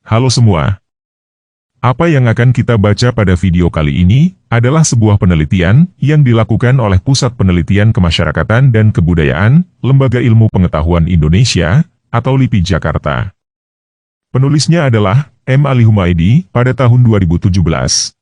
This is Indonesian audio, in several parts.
Halo semua. Apa yang akan kita baca pada video kali ini adalah sebuah penelitian yang dilakukan oleh Pusat Penelitian Kemasyarakatan dan Kebudayaan, Lembaga Ilmu Pengetahuan Indonesia, atau LIPI Jakarta. Penulisnya adalah M. Ali Humaydi pada tahun 2017.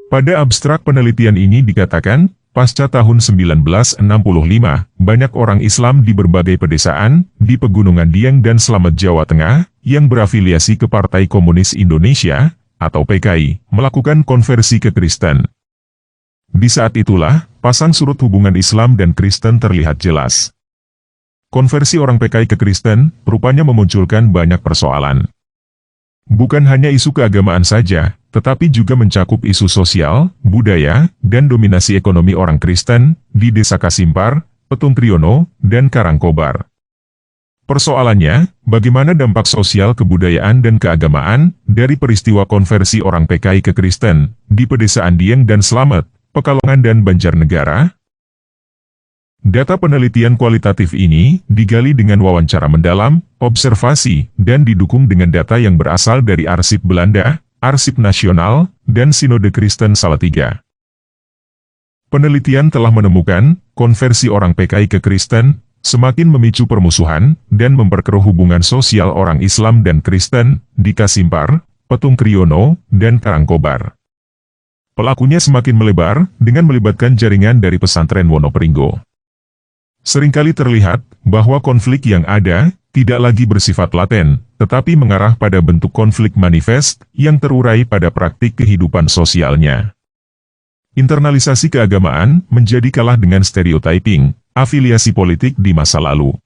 Pada abstrak penelitian ini dikatakan, pasca tahun 1965, banyak orang Islam di berbagai pedesaan, di Pegunungan Dieng dan Slamet Jawa Tengah, yang berafiliasi ke Partai Komunis Indonesia, atau PKI, melakukan konversi ke Kristen. Di saat itulah, pasang surut hubungan Islam dan Kristen terlihat jelas. Konversi orang PKI ke Kristen, rupanya memunculkan banyak persoalan. Bukan hanya isu keagamaan saja, tetapi juga mencakup isu sosial, budaya, dan dominasi ekonomi orang Kristen di Desa Kasimpar, Petung Kriono, dan Karangkobar. Persoalannya, bagaimana dampak sosial kebudayaan dan keagamaan dari peristiwa konversi orang PKI ke Kristen di Pedesaan Dieng dan Slamet, Pekalongan dan Banjarnegara? Data penelitian kualitatif ini digali dengan wawancara mendalam, observasi, dan didukung dengan data yang berasal dari Arsip Belanda, Arsip Nasional, dan Sinode Kristen Salatiga. Penelitian telah menemukan, konversi orang PKI ke Kristen, semakin memicu permusuhan, dan memperkeruh hubungan sosial orang Islam dan Kristen, di Kasimpar, Petung Kriono, dan Karangkobar. Pelakunya semakin melebar, dengan melibatkan jaringan dari pesantren Wonoperinggo. Seringkali terlihat, bahwa konflik yang ada, tidak lagi bersifat laten, tetapi mengarah pada bentuk konflik manifest, yang terurai pada praktik kehidupan sosialnya. Internalisasi keagamaan, menjadi kalah dengan stereotyping, afiliasi politik di masa lalu.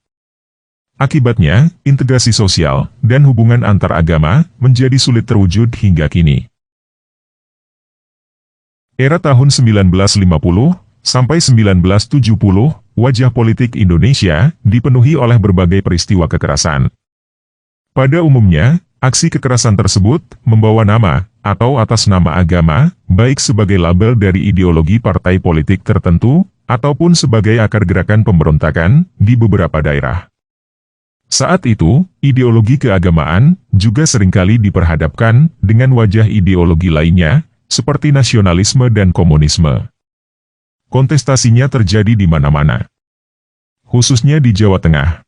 Akibatnya, integrasi sosial, dan hubungan antar agama, menjadi sulit terwujud hingga kini. Era tahun 1950, sampai 1970, wajah politik Indonesia dipenuhi oleh berbagai peristiwa kekerasan. Pada umumnya, aksi kekerasan tersebut membawa nama, atau atas nama agama, baik sebagai label dari ideologi partai politik tertentu, ataupun sebagai akar gerakan pemberontakan di beberapa daerah. Saat itu, ideologi keagamaan juga seringkali diperhadapkan dengan wajah ideologi lainnya, seperti nasionalisme dan komunisme. Kontestasinya terjadi di mana-mana, khususnya di Jawa Tengah.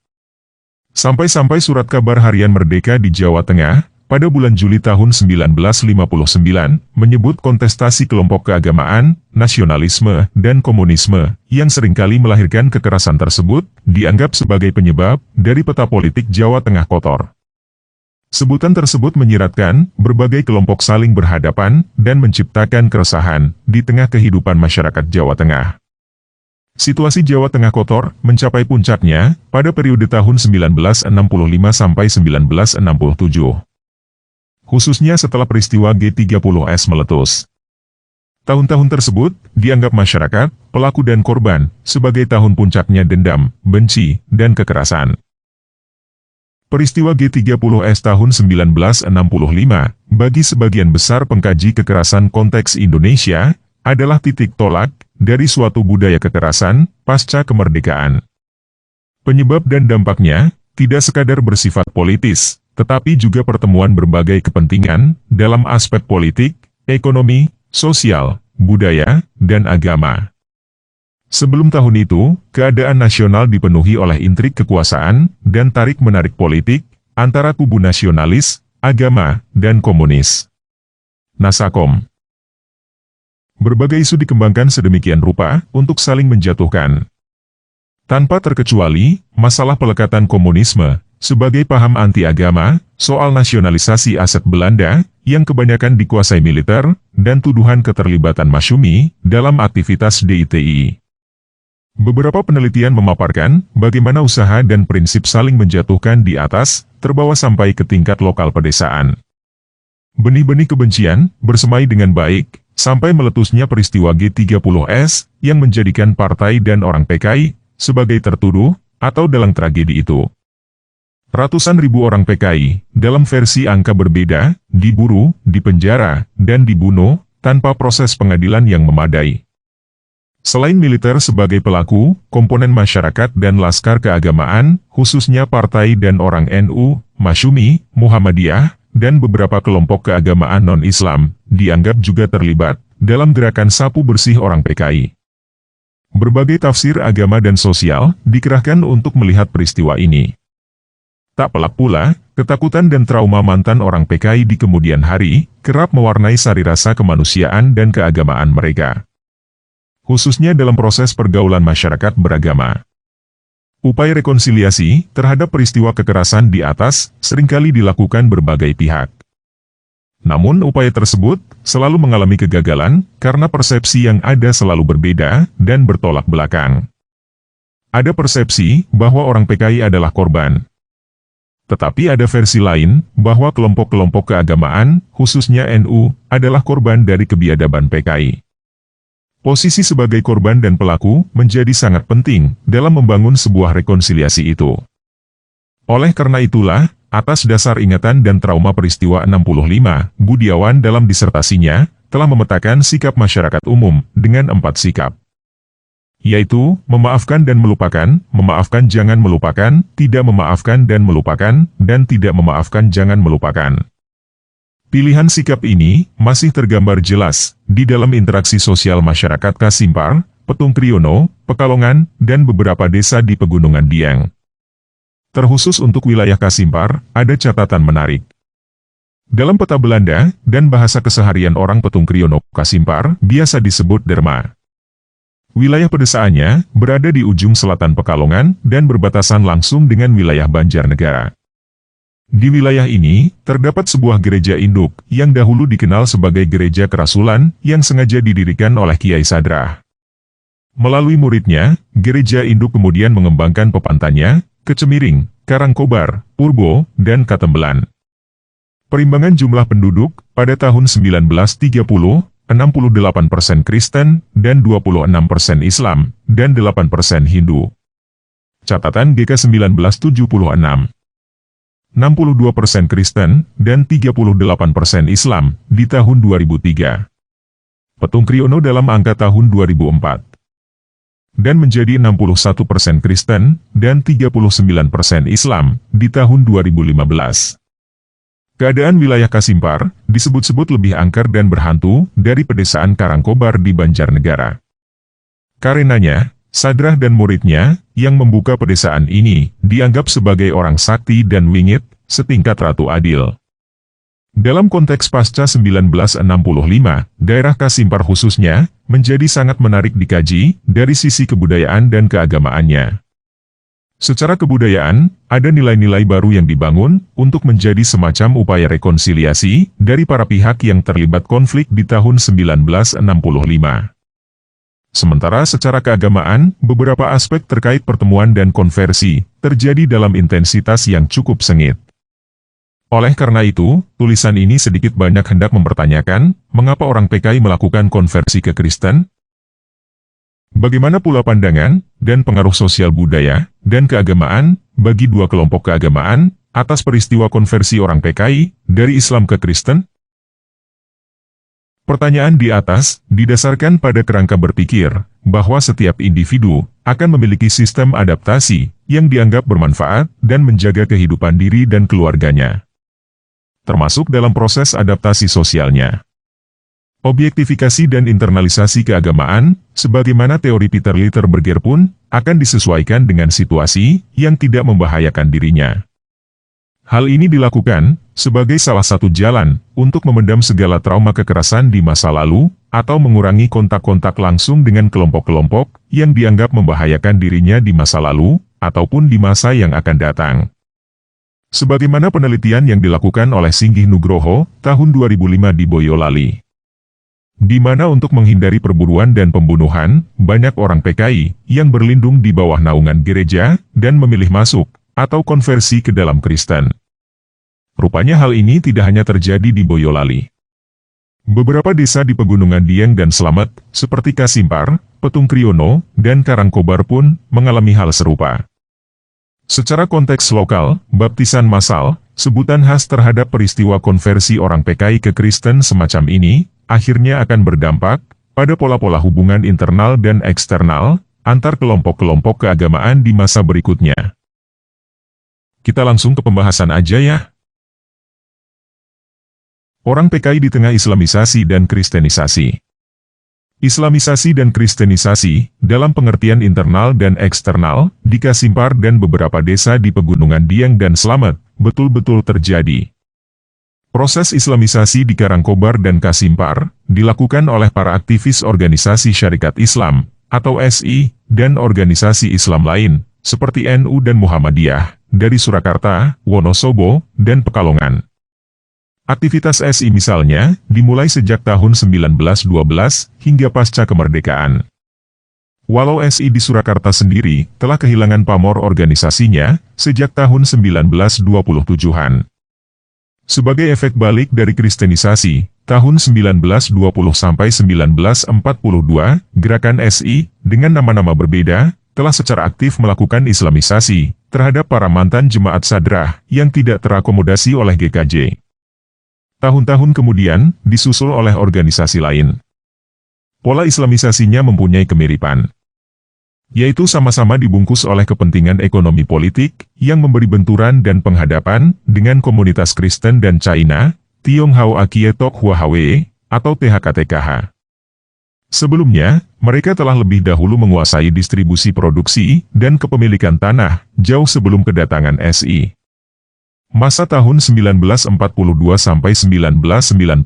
Sampai-sampai surat kabar harian Merdeka di Jawa Tengah, pada bulan Juli tahun 1959, menyebut kontestasi kelompok keagamaan, nasionalisme, dan komunisme, yang seringkali melahirkan kekerasan tersebut, dianggap sebagai penyebab dari peta politik Jawa Tengah kotor. Sebutan tersebut menyiratkan, berbagai kelompok saling berhadapan, dan menciptakan keresahan, di tengah kehidupan masyarakat Jawa Tengah. Situasi Jawa Tengah kotor, mencapai puncaknya, pada periode tahun 1965 sampai 1967. Khususnya setelah peristiwa G30S meletus. Tahun-tahun tersebut, dianggap masyarakat, pelaku dan korban, sebagai tahun puncaknya dendam, benci, dan kekerasan. Peristiwa G30S tahun 1965, bagi sebagian besar pengkaji kekerasan konteks Indonesia, adalah titik tolak dari suatu budaya kekerasan pasca kemerdekaan. Penyebab dan dampaknya tidak sekadar bersifat politis, tetapi juga pertemuan berbagai kepentingan dalam aspek politik, ekonomi, sosial, budaya, dan agama. Sebelum tahun itu, keadaan nasional dipenuhi oleh intrik kekuasaan dan tarik-menarik politik antara kubu nasionalis, agama, dan komunis. Nasakom. Berbagai isu dikembangkan sedemikian rupa untuk saling menjatuhkan. Tanpa terkecuali, masalah pelekatan komunisme sebagai paham anti-agama, soal nasionalisasi aset Belanda yang kebanyakan dikuasai militer, dan tuduhan keterlibatan Masyumi dalam aktivitas DITI. Beberapa penelitian memaparkan bagaimana usaha dan prinsip saling menjatuhkan di atas, terbawa sampai ke tingkat lokal pedesaan. Benih-benih kebencian bersemai dengan baik, sampai meletusnya peristiwa G30S, yang menjadikan partai dan orang PKI sebagai tertuduh, atau dalang tragedi itu. Ratusan ribu orang PKI, dalam versi angka berbeda, diburu, dipenjara, dan dibunuh, tanpa proses pengadilan yang memadai. Selain militer sebagai pelaku, komponen masyarakat dan laskar keagamaan, khususnya partai dan orang NU, Masyumi, Muhammadiyah, dan beberapa kelompok keagamaan non-Islam, dianggap juga terlibat dalam gerakan sapu bersih orang PKI. Berbagai tafsir agama dan sosial dikerahkan untuk melihat peristiwa ini. Tak pelak pula, ketakutan dan trauma mantan orang PKI di kemudian hari, kerap mewarnai sari rasa kemanusiaan dan keagamaan mereka. Khususnya dalam proses pergaulan masyarakat beragama. Upaya rekonsiliasi terhadap peristiwa kekerasan di atas seringkali dilakukan berbagai pihak. Namun upaya tersebut selalu mengalami kegagalan karena persepsi yang ada selalu berbeda dan bertolak belakang. Ada persepsi bahwa orang PKI adalah korban. Tetapi ada versi lain, bahwa kelompok-kelompok keagamaan, khususnya NU, adalah korban dari kebiadaban PKI. Posisi sebagai korban dan pelaku menjadi sangat penting dalam membangun sebuah rekonsiliasi itu. Oleh karena itulah, atas dasar ingatan dan trauma peristiwa 65, Budiawan dalam disertasinya, telah memetakan sikap masyarakat umum dengan 4 sikap. Yaitu, memaafkan dan melupakan, memaafkan jangan melupakan, tidak memaafkan dan melupakan, dan tidak memaafkan jangan melupakan. Pilihan sikap ini masih tergambar jelas di dalam interaksi sosial masyarakat Kasimpar, Petung Kriono, Pekalongan, dan beberapa desa di Pegunungan Dieng. Terkhusus untuk wilayah Kasimpar, ada catatan menarik. Dalam peta Belanda dan bahasa keseharian orang Petung Kriono, Kasimpar biasa disebut Derma. Wilayah pedesaannya berada di ujung selatan Pekalongan dan berbatasan langsung dengan wilayah Banjarnegara. Di wilayah ini, terdapat sebuah gereja induk yang dahulu dikenal sebagai Gereja Kerasulan yang sengaja didirikan oleh Kiai Sadrah. Melalui muridnya, gereja induk kemudian mengembangkan pepantannya ke Cemiring, Karangkobar, Purbo, dan Katembelan. Perimbangan jumlah penduduk pada tahun 1930, 68% Kristen, dan 26% Islam, dan 8% Hindu. Catatan GK 1976. 62% Kristen, dan 38% Islam, di tahun 2003. Petung Kriono dalam angka tahun 2004. Dan menjadi 61% Kristen, dan 39% Islam, di tahun 2015. Keadaan wilayah Kasimpar disebut-sebut lebih angker dan berhantu dari pedesaan Karangkobar di Banjarnegara. Karenanya, Sadrah dan muridnya yang membuka pedesaan ini dianggap sebagai orang sakti dan wingit, setingkat Ratu Adil. Dalam konteks pasca 1965, daerah Kasimpar khususnya menjadi sangat menarik dikaji dari sisi kebudayaan dan keagamaannya. Secara kebudayaan, ada nilai-nilai baru yang dibangun untuk menjadi semacam upaya rekonsiliasi dari para pihak yang terlibat konflik di tahun 1965. Sementara secara keagamaan, beberapa aspek terkait pertemuan dan konversi terjadi dalam intensitas yang cukup sengit. Oleh karena itu, tulisan ini sedikit banyak hendak mempertanyakan, mengapa orang PKI melakukan konversi ke Kristen? Bagaimana pula pandangan dan pengaruh sosial budaya dan keagamaan bagi dua kelompok keagamaan atas peristiwa konversi orang PKI dari Islam ke Kristen? Pertanyaan di atas didasarkan pada kerangka berpikir bahwa setiap individu akan memiliki sistem adaptasi yang dianggap bermanfaat dan menjaga kehidupan diri dan keluarganya, termasuk dalam proses adaptasi sosialnya. Objektifikasi dan internalisasi keagamaan, sebagaimana teori Peter Litterberger pun, akan disesuaikan dengan situasi yang tidak membahayakan dirinya. Hal ini dilakukan sebagai salah satu jalan untuk memendam segala trauma kekerasan di masa lalu, atau mengurangi kontak-kontak langsung dengan kelompok-kelompok yang dianggap membahayakan dirinya di masa lalu, ataupun di masa yang akan datang. Sebagaimana penelitian yang dilakukan oleh Singgih Nugroho tahun 2005 di Boyolali, di mana untuk menghindari perburuan dan pembunuhan, banyak orang PKI yang berlindung di bawah naungan gereja dan memilih masuk atau konversi ke dalam Kristen. Rupanya hal ini tidak hanya terjadi di Boyolali. Beberapa desa di Pegunungan Dieng dan Slamet, seperti Kasimpar, Petung Kriono, dan Karangkobar pun mengalami hal serupa. Secara konteks lokal, baptisan massal, sebutan khas terhadap peristiwa konversi orang PKI ke Kristen semacam ini, akhirnya akan berdampak pada pola-pola hubungan internal dan eksternal antar kelompok-kelompok keagamaan di masa berikutnya. Kita langsung ke pembahasan aja ya. Orang PKI di tengah Islamisasi dan Kristenisasi. Islamisasi dan Kristenisasi, dalam pengertian internal dan eksternal, di Kasimpar dan beberapa desa di Pegunungan Dieng dan Slamet, betul-betul terjadi. Proses Islamisasi di Karangkobar dan Kasimpar, dilakukan oleh para aktivis organisasi Syarikat Islam, atau SI, dan organisasi Islam lain, seperti NU dan Muhammadiyah, dari Surakarta, Wonosobo, dan Pekalongan. Aktivitas SI misalnya, dimulai sejak tahun 1912 hingga pasca kemerdekaan. Walau SI di Surakarta sendiri telah kehilangan pamor organisasinya sejak tahun 1927-an. Sebagai efek balik dari Kristenisasi, tahun 1920 sampai 1942, gerakan SI, dengan nama-nama berbeda, telah secara aktif melakukan Islamisasi terhadap para mantan jemaat sadrah yang tidak terakomodasi oleh GKJ. Tahun-tahun kemudian, disusul oleh organisasi lain. Pola Islamisasinya mempunyai kemiripan, yaitu sama-sama dibungkus oleh kepentingan ekonomi politik, yang memberi benturan dan penghadapan dengan komunitas Kristen dan China, Tionghoa Akie Tok Hua Hwe, atau THKTKH. Sebelumnya, mereka telah lebih dahulu menguasai distribusi produksi dan kepemilikan tanah, jauh sebelum kedatangan SI. Masa tahun 1942 sampai 1990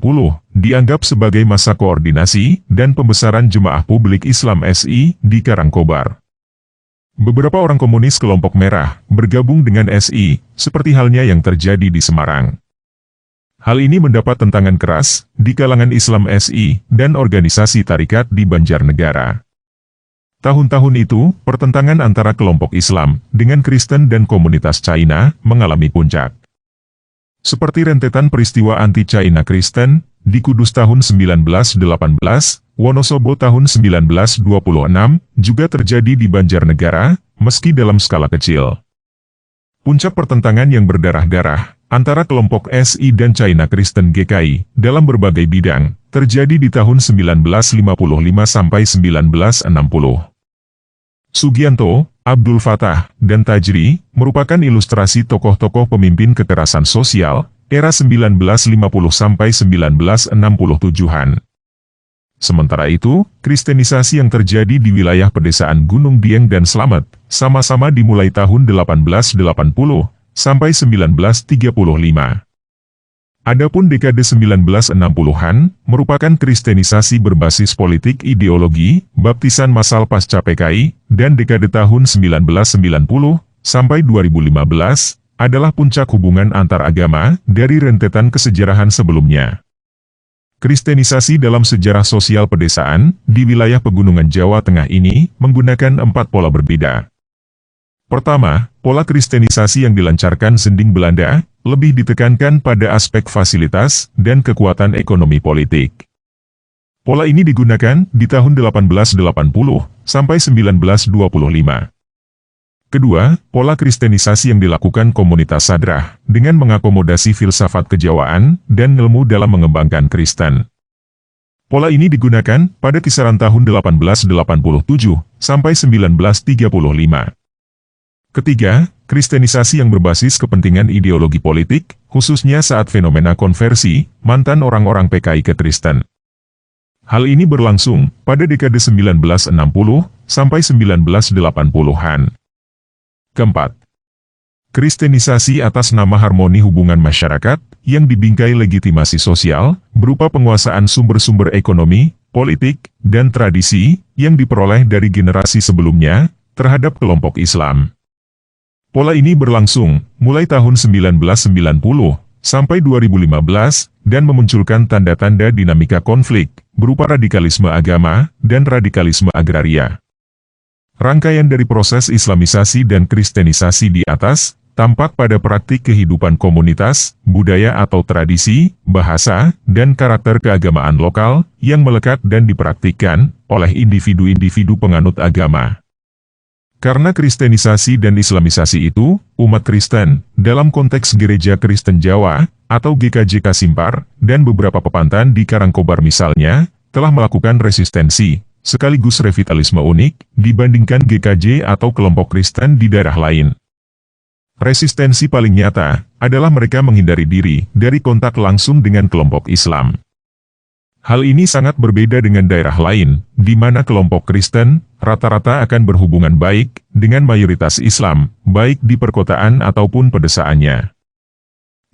dianggap sebagai masa koordinasi dan pembesaran jemaah publik Islam SI di Karangkobar. Beberapa orang komunis kelompok merah bergabung dengan SI, seperti halnya yang terjadi di Semarang. Hal ini mendapat tentangan keras di kalangan Islam SI dan organisasi tarikat di Banjarnegara. Tahun-tahun itu, pertentangan antara kelompok Islam dengan Kristen dan komunitas China mengalami puncak. Seperti rentetan peristiwa anti-China Kristen, di Kudus tahun 1918, Wonosobo tahun 1926, juga terjadi di Banjarnegara, meski dalam skala kecil. Puncak pertentangan yang berdarah-darah antara kelompok SI dan China Kristen GKI dalam berbagai bidang terjadi di tahun 1955 sampai 1960. Sugianto, Abdul Fattah, dan Tajri merupakan ilustrasi tokoh-tokoh pemimpin kekerasan sosial era 1950 sampai 1967-an. Sementara itu, Kristenisasi yang terjadi di wilayah pedesaan Gunung Dieng dan Slamet sama-sama dimulai tahun 1880 sampai 1935. Adapun dekade 1960-an merupakan Kristenisasi berbasis politik ideologi, baptisan massal pasca PKI, dan dekade tahun 1990 sampai 2015 adalah puncak hubungan antar agama dari rentetan kesejarahan sebelumnya. Kristenisasi dalam sejarah sosial pedesaan di wilayah Pegunungan Jawa Tengah ini menggunakan 4 pola berbeda. Pertama, pola Kristenisasi yang dilancarkan Sending Belanda lebih ditekankan pada aspek fasilitas dan kekuatan ekonomi politik. Pola ini digunakan di tahun 1880 sampai 1925. Kedua, pola Kristenisasi yang dilakukan komunitas sadrah dengan mengakomodasi filsafat kejawaan dan ilmu dalam mengembangkan Kristen. Pola ini digunakan pada kisaran tahun 1887 sampai 1935. Ketiga, Kristenisasi yang berbasis kepentingan ideologi politik, khususnya saat fenomena konversi mantan orang-orang PKI ke Kristen. Hal ini berlangsung pada dekade 1960 sampai 1980-an. Keempat, Kristenisasi atas nama harmoni hubungan masyarakat yang dibingkai legitimasi sosial berupa penguasaan sumber-sumber ekonomi, politik, dan tradisi yang diperoleh dari generasi sebelumnya terhadap kelompok Islam. Pola ini berlangsung mulai tahun 1990 sampai 2015 dan memunculkan tanda-tanda dinamika konflik berupa radikalisme agama dan radikalisme agraria. Rangkaian dari proses Islamisasi dan Kristenisasi di atas tampak pada praktik kehidupan komunitas, budaya atau tradisi, bahasa, dan karakter keagamaan lokal yang melekat dan dipraktikkan oleh individu-individu penganut agama. Karena kristenisasi dan islamisasi itu, umat Kristen, dalam konteks Gereja Kristen Jawa, atau GKJ Kasimpar, dan beberapa pepantan di Karangkobar misalnya, telah melakukan resistensi, sekaligus revitalisme unik, dibandingkan GKJ atau kelompok Kristen di daerah lain. Resistensi paling nyata, adalah mereka menghindari diri dari kontak langsung dengan kelompok Islam. Hal ini sangat berbeda dengan daerah lain, di mana kelompok Kristen rata-rata akan berhubungan baik dengan mayoritas Islam, baik di perkotaan ataupun pedesaannya.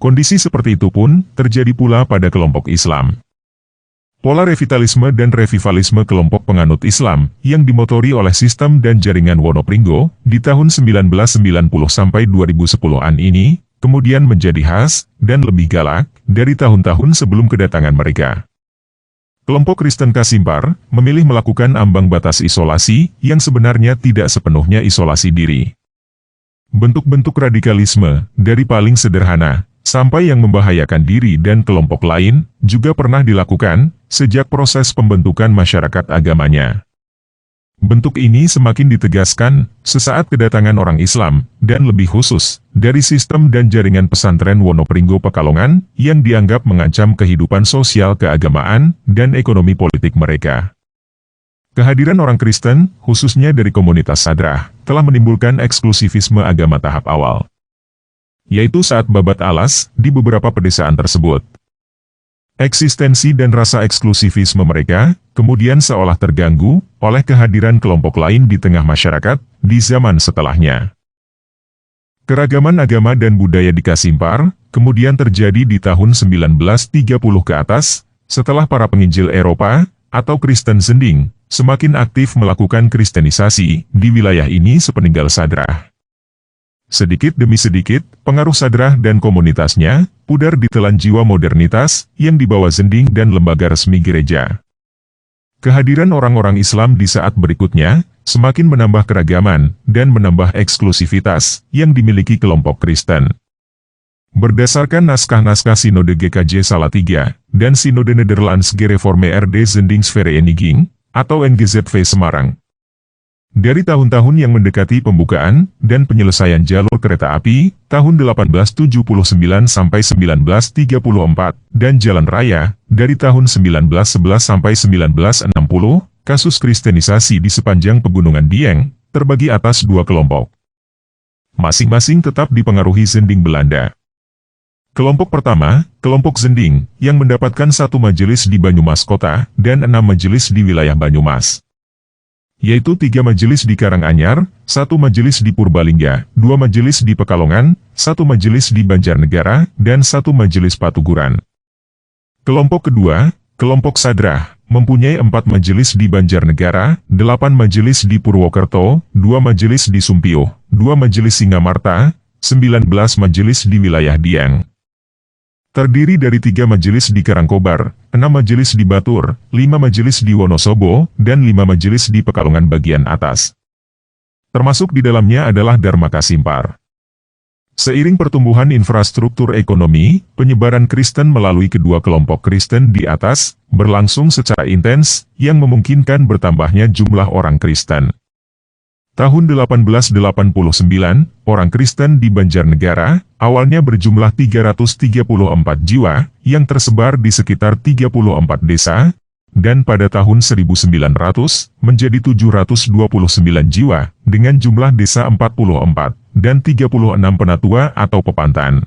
Kondisi seperti itu pun terjadi pula pada kelompok Islam. Pola revitalisme dan revivalisme kelompok penganut Islam yang dimotori oleh sistem dan jaringan Wonopringgo di tahun 1990 sampai 2010-an ini kemudian menjadi khas dan lebih galak dari tahun-tahun sebelum kedatangan mereka. Kelompok Kristen Kasimpar memilih melakukan ambang batas isolasi yang sebenarnya tidak sepenuhnya isolasi diri. Bentuk-bentuk radikalisme, dari paling sederhana sampai yang membahayakan diri dan kelompok lain, juga pernah dilakukan sejak proses pembentukan masyarakat agamanya. Bentuk ini semakin ditegaskan sesaat kedatangan orang Islam, dan lebih khusus, dari sistem dan jaringan pesantren Wonopringgo Pekalongan, yang dianggap mengancam kehidupan sosial keagamaan dan ekonomi politik mereka. Kehadiran orang Kristen, khususnya dari komunitas Sadrah, telah menimbulkan eksklusivisme agama tahap awal, yaitu saat babat alas di beberapa pedesaan tersebut. Eksistensi dan rasa eksklusivisme mereka kemudian seolah terganggu oleh kehadiran kelompok lain di tengah masyarakat di zaman setelahnya. Keragaman agama dan budaya di Kasimpar kemudian terjadi di tahun 1930 ke atas, setelah para penginjil Eropa atau Kristen Zending semakin aktif melakukan kristenisasi di wilayah ini sepeninggal Sadrah. Sedikit demi sedikit, pengaruh Sadrah dan komunitasnya pudar ditelan jiwa modernitas yang dibawa Zending dan lembaga resmi gereja. Kehadiran orang-orang Islam di saat berikutnya semakin menambah keragaman dan menambah eksklusivitas yang dimiliki kelompok Kristen. Berdasarkan naskah-naskah Sinode GKJ Salatiga dan Sinode Nederlands Gereforme RD Zendingsvereniging atau NGZV Semarang, dari tahun-tahun yang mendekati pembukaan dan penyelesaian jalur kereta api tahun 1879 sampai 1934 dan jalan raya dari tahun 1911 sampai 1960, kasus kristenisasi di sepanjang Pegunungan Dieng terbagi atas dua kelompok. Masing-masing tetap dipengaruhi Zending Belanda. Kelompok pertama, kelompok Zending, yang mendapatkan 1 majelis di Banyumas Kota dan 6 majelis di wilayah Banyumas, yaitu 3 majelis di Karanganyar, 1 majelis di Purbalingga, 2 majelis di Pekalongan, 1 majelis di Banjarnegara, dan 1 majelis Patuguran. Kelompok kedua, kelompok Sadrah, mempunyai 4 majelis di Banjarnegara, 8 majelis di Purwokerto, 2 majelis di Sumpio, 2 majelis Singamarta, 19 majelis di wilayah Dieng. Terdiri dari 3 majelis di Karangkobar, 6 majelis di Batur, 5 majelis di Wonosobo, dan 5 majelis di Pekalongan bagian atas. Termasuk di dalamnya adalah Dharma Kasimpar. Seiring pertumbuhan infrastruktur ekonomi, penyebaran Kristen melalui kedua kelompok Kristen di atas berlangsung secara intens, yang memungkinkan bertambahnya jumlah orang Kristen. Tahun 1889, orang Kristen di Banjarnegara awalnya berjumlah 334 jiwa yang tersebar di sekitar 34 desa, dan pada tahun 1900 menjadi 729 jiwa dengan jumlah desa 44 dan 36 penatua atau pepantan.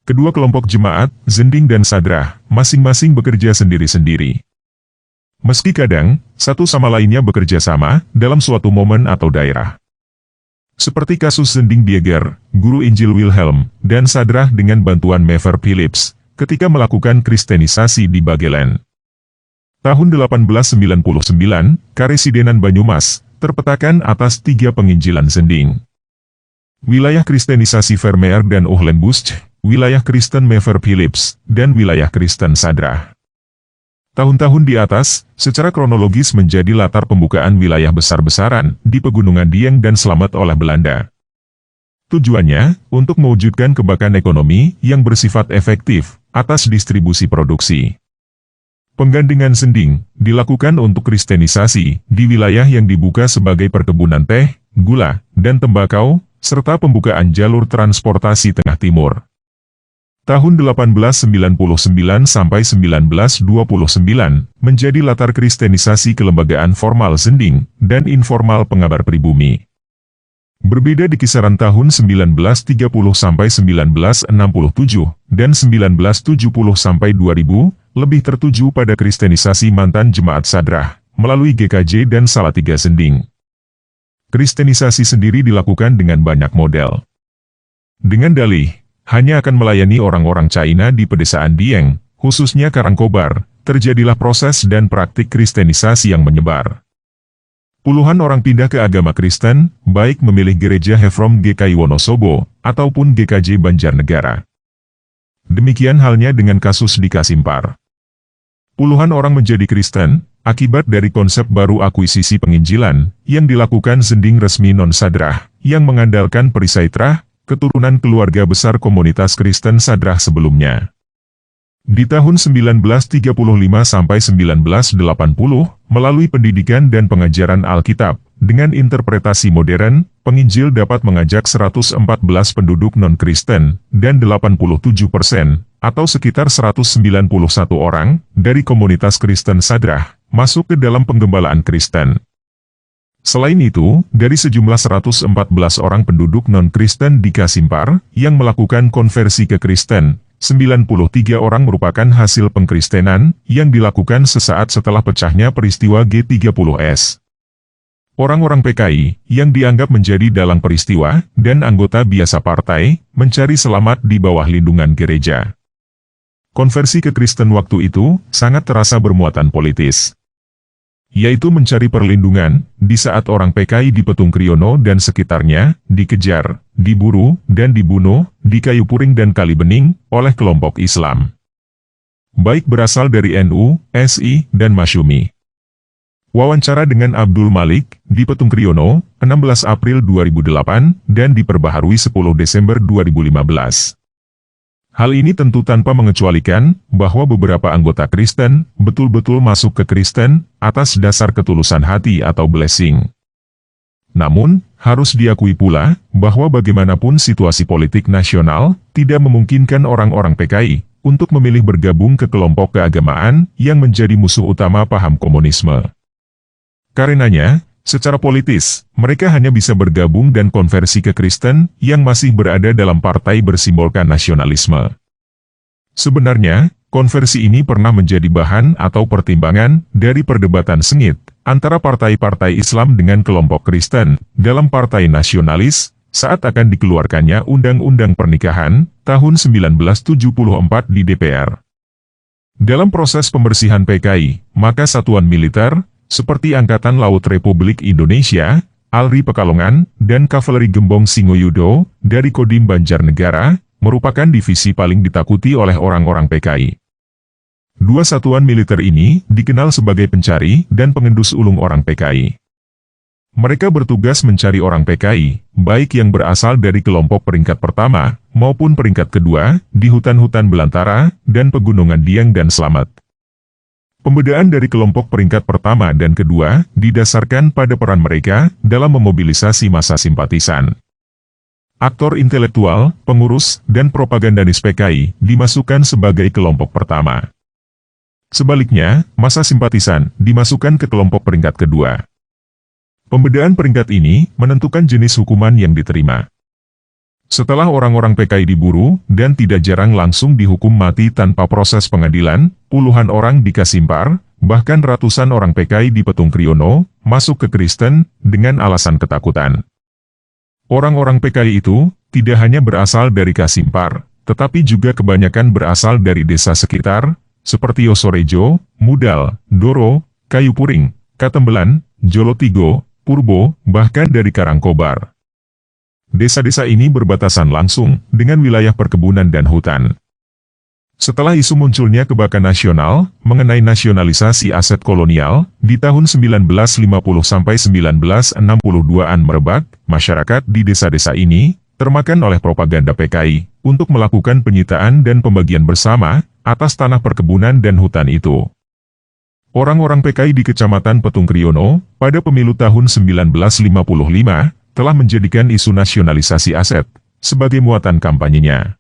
Kedua kelompok jemaat, Zending dan Sadrah, masing-masing bekerja sendiri-sendiri. Meski kadang, satu sama lainnya bekerja sama dalam suatu momen atau daerah. Seperti kasus Zending Bieger, guru Injil Wilhelm, dan Sadrah dengan bantuan Mever Phillips, ketika melakukan kristenisasi di Bagelen. Tahun 1899, Karesidenan Banyumas, terpetakan atas 3 penginjilan Zending. Wilayah kristenisasi Vermeer dan Uhlenbusch, wilayah Kristen Mever Phillips, dan wilayah Kristen Sadrah. Tahun-tahun di atas, secara kronologis menjadi latar pembukaan wilayah besar-besaran di Pegunungan Dieng dan Slamet oleh Belanda. Tujuannya, untuk mewujudkan kebakan ekonomi yang bersifat efektif atas distribusi produksi. Penggandengan Zending dilakukan untuk kristenisasi di wilayah yang dibuka sebagai perkebunan teh, gula, dan tembakau, serta pembukaan jalur transportasi Tengah Timur. Tahun 1899 sampai 1929 menjadi latar kristenisasi kelembagaan formal Zending dan informal pengabar pribumi. Berbeda di kisaran tahun 1930 sampai 1967 dan 1970 sampai 2000, lebih tertuju pada kristenisasi mantan jemaat Sadrah melalui GKJ dan Salatiga Zending. Kristenisasi sendiri dilakukan dengan banyak model. Dengan dalih hanya akan melayani orang-orang China di pedesaan Dieng, khususnya Karangkobar, terjadilah proses dan praktik kristenisasi yang menyebar. Puluhan orang pindah ke agama Kristen, baik memilih gereja Hefrom GKI Wonosobo, ataupun GKJ Banjarnegara. Demikian halnya dengan kasus di Kasimpar. Puluhan orang menjadi Kristen, akibat dari konsep baru akuisisi penginjilan, yang dilakukan Zending resmi non-Sadrah, yang mengandalkan perisaitrah, keturunan keluarga besar komunitas Kristen Sadrah sebelumnya. Di tahun 1935 sampai 1980, melalui pendidikan dan pengajaran Alkitab, dengan interpretasi modern, penginjil dapat mengajak 114 penduduk non-Kristen, dan 87%, atau sekitar 191 orang, dari komunitas Kristen Sadrah, masuk ke dalam penggembalaan Kristen. Selain itu, dari sejumlah 114 orang penduduk non-Kristen di Kasimpar, yang melakukan konversi ke Kristen, 93 orang merupakan hasil pengkristenan, yang dilakukan sesaat setelah pecahnya peristiwa G30S. Orang-orang PKI, yang dianggap menjadi dalang peristiwa, dan anggota biasa partai, mencari selamat di bawah lindungan gereja. Konversi ke Kristen waktu itu, sangat terasa bermuatan politis. Yaitu mencari perlindungan, di saat orang PKI di Petung Kriono dan sekitarnya, dikejar, diburu, dan dibunuh, di Kayu Puring dan Kalibening, oleh kelompok Islam. Baik berasal dari NU, SI, dan Masyumi. Wawancara dengan Abdul Malik, di Petung Kriono, 16 April 2008, dan diperbaharui 10 Desember 2015. Hal ini tentu tanpa mengecualikan, bahwa beberapa anggota Kristen, betul-betul masuk ke Kristen, atas dasar ketulusan hati atau blessing. Namun, harus diakui pula, bahwa bagaimanapun situasi politik nasional, tidak memungkinkan orang-orang PKI, untuk memilih bergabung ke kelompok keagamaan, yang menjadi musuh utama paham komunisme. Karenanya, secara politis, mereka hanya bisa bergabung dan konversi ke Kristen, yang masih berada dalam partai bersimbolkan nasionalisme. Sebenarnya, konversi ini pernah menjadi bahan atau pertimbangan dari perdebatan sengit, antara partai-partai Islam dengan kelompok Kristen, dalam partai nasionalis, saat akan dikeluarkannya Undang-Undang Pernikahan, tahun 1974 di DPR. Dalam proses pembersihan PKI, maka satuan militer, seperti Angkatan Laut Republik Indonesia, ALRI Pekalongan, dan Kavaleri Gembong Singoyudo, dari Kodim Banjarnegara, merupakan divisi paling ditakuti oleh orang-orang PKI. Dua satuan militer ini dikenal sebagai pencari dan pengendus ulung orang PKI. Mereka bertugas mencari orang PKI, baik yang berasal dari kelompok peringkat pertama, maupun peringkat kedua, di hutan-hutan belantara, dan pegunungan Dieng dan Slamet. Pembedaan dari kelompok peringkat pertama dan kedua didasarkan pada peran mereka dalam memobilisasi massa simpatisan. Aktor intelektual, pengurus, dan propagandanis PKI dimasukkan sebagai kelompok pertama. Sebaliknya, massa simpatisan dimasukkan ke kelompok peringkat kedua. Pembedaan peringkat ini menentukan jenis hukuman yang diterima. Setelah orang-orang PKI diburu, dan tidak jarang langsung dihukum mati tanpa proses pengadilan, puluhan orang di Kasimpar, bahkan ratusan orang PKI di Petung Kriono, masuk ke Kristen, dengan alasan ketakutan. Orang-orang PKI itu, tidak hanya berasal dari Kasimpar, tetapi juga kebanyakan berasal dari desa sekitar, seperti Yosorejo, Mudal, Doro, Kayu Puring, Katembelan, Jolotigo, Purbo, bahkan dari Karangkobar. Desa-desa ini berbatasan langsung dengan wilayah perkebunan dan hutan. Setelah isu munculnya kebakaran nasional mengenai nasionalisasi aset kolonial di tahun 1950-1962an merebak, masyarakat di desa-desa ini termakan oleh propaganda PKI untuk melakukan penyitaan dan pembagian bersama atas tanah perkebunan dan hutan itu. Orang-orang PKI di Kecamatan Petung Kriono pada pemilu tahun 1955 telah menjadikan isu nasionalisasi aset sebagai muatan kampanyenya.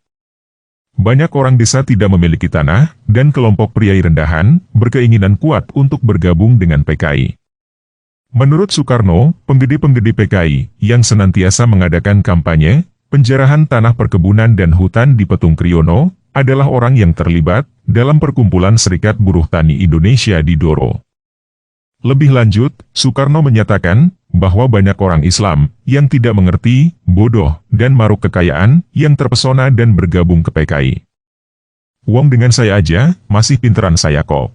Banyak orang desa tidak memiliki tanah, dan kelompok priai rendahan berkeinginan kuat untuk bergabung dengan PKI. Menurut Soekarno, penggede-penggede PKI yang senantiasa mengadakan kampanye penjarahan tanah perkebunan dan hutan di Petung Kriono adalah orang yang terlibat dalam perkumpulan Serikat Buruh Tani Indonesia di Doro. Lebih lanjut, Soekarno menyatakan bahwa banyak orang Islam yang tidak mengerti, bodoh, dan maruk kekayaan yang terpesona dan bergabung ke PKI. Wong dengan saya aja, masih pinteran saya kok.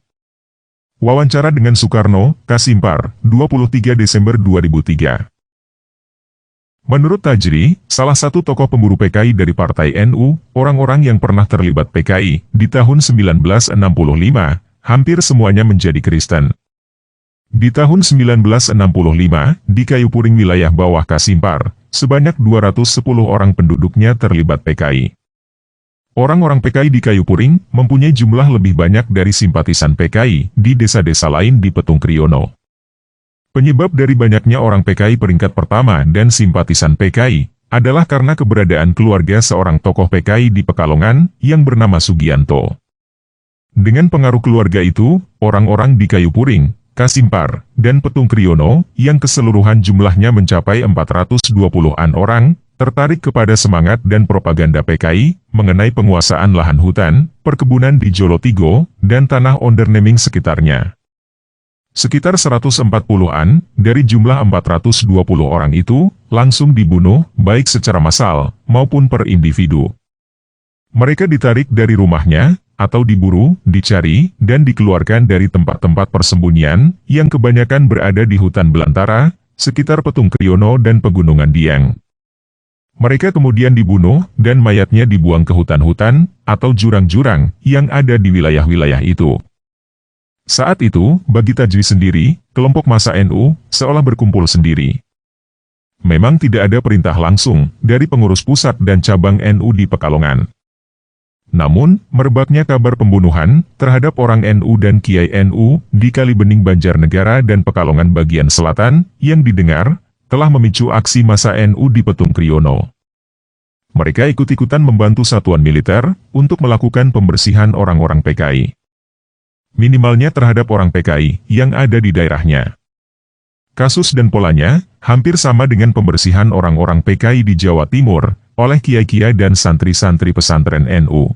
Wawancara dengan Soekarno, Kasimpar, 23 Desember 2003. Menurut Tajri, salah satu tokoh pemburu PKI dari Partai NU, orang-orang yang pernah terlibat PKI di tahun 1965, hampir semuanya menjadi Kristen. Di tahun 1965, di Kayu Puring wilayah bawah Kasimpar, sebanyak 210 orang penduduknya terlibat PKI. Orang-orang PKI di Kayu Puring mempunyai jumlah lebih banyak dari simpatisan PKI di desa-desa lain di Petung Kriono. Penyebab dari banyaknya orang PKI peringkat pertama dan simpatisan PKI adalah karena keberadaan keluarga seorang tokoh PKI di Pekalongan yang bernama Sugianto. Dengan pengaruh keluarga itu, orang-orang di Kayu Puring, Kasimpar, dan Petung Kriono, yang keseluruhan jumlahnya mencapai 420-an orang, tertarik kepada semangat dan propaganda PKI mengenai penguasaan lahan hutan, perkebunan di Jolotigo, dan tanah onderneming sekitarnya. Sekitar 140-an dari jumlah 420 orang itu langsung dibunuh, baik secara massal maupun per individu. Mereka ditarik dari rumahnya, atau diburu, dicari, dan dikeluarkan dari tempat-tempat persembunyian yang kebanyakan berada di hutan belantara, sekitar Petung Kriono dan Pegunungan Dieng. Mereka kemudian dibunuh dan mayatnya dibuang ke hutan-hutan atau jurang-jurang yang ada di wilayah-wilayah itu. Saat itu, bagi Tajri sendiri, kelompok massa NU seolah berkumpul sendiri. Memang tidak ada perintah langsung dari pengurus pusat dan cabang NU di Pekalongan. Namun, merebaknya kabar pembunuhan terhadap orang NU dan Kiai NU di Kalibening Banjarnegara dan Pekalongan bagian selatan yang didengar telah memicu aksi massa NU di Petung Kriono. Mereka ikut-ikutan membantu satuan militer untuk melakukan pembersihan orang-orang PKI. Minimalnya terhadap orang PKI yang ada di daerahnya. Kasus dan polanya hampir sama dengan pembersihan orang-orang PKI di Jawa Timur oleh kiai-kiai dan santri-santri pesantren NU.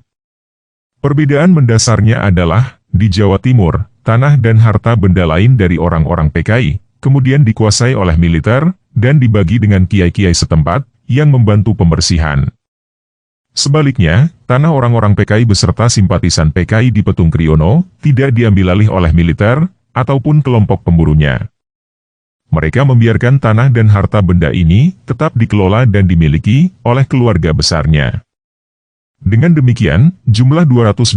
Perbedaan mendasarnya adalah, di Jawa Timur, tanah dan harta benda lain dari orang-orang PKI, kemudian dikuasai oleh militer, dan dibagi dengan kiai-kiai setempat, yang membantu pembersihan. Sebaliknya, tanah orang-orang PKI beserta simpatisan PKI di Petung Kriono, tidak diambil alih oleh militer, ataupun kelompok pemburunya. Mereka membiarkan tanah dan harta benda ini, tetap dikelola dan dimiliki, oleh keluarga besarnya. Dengan demikian, jumlah 280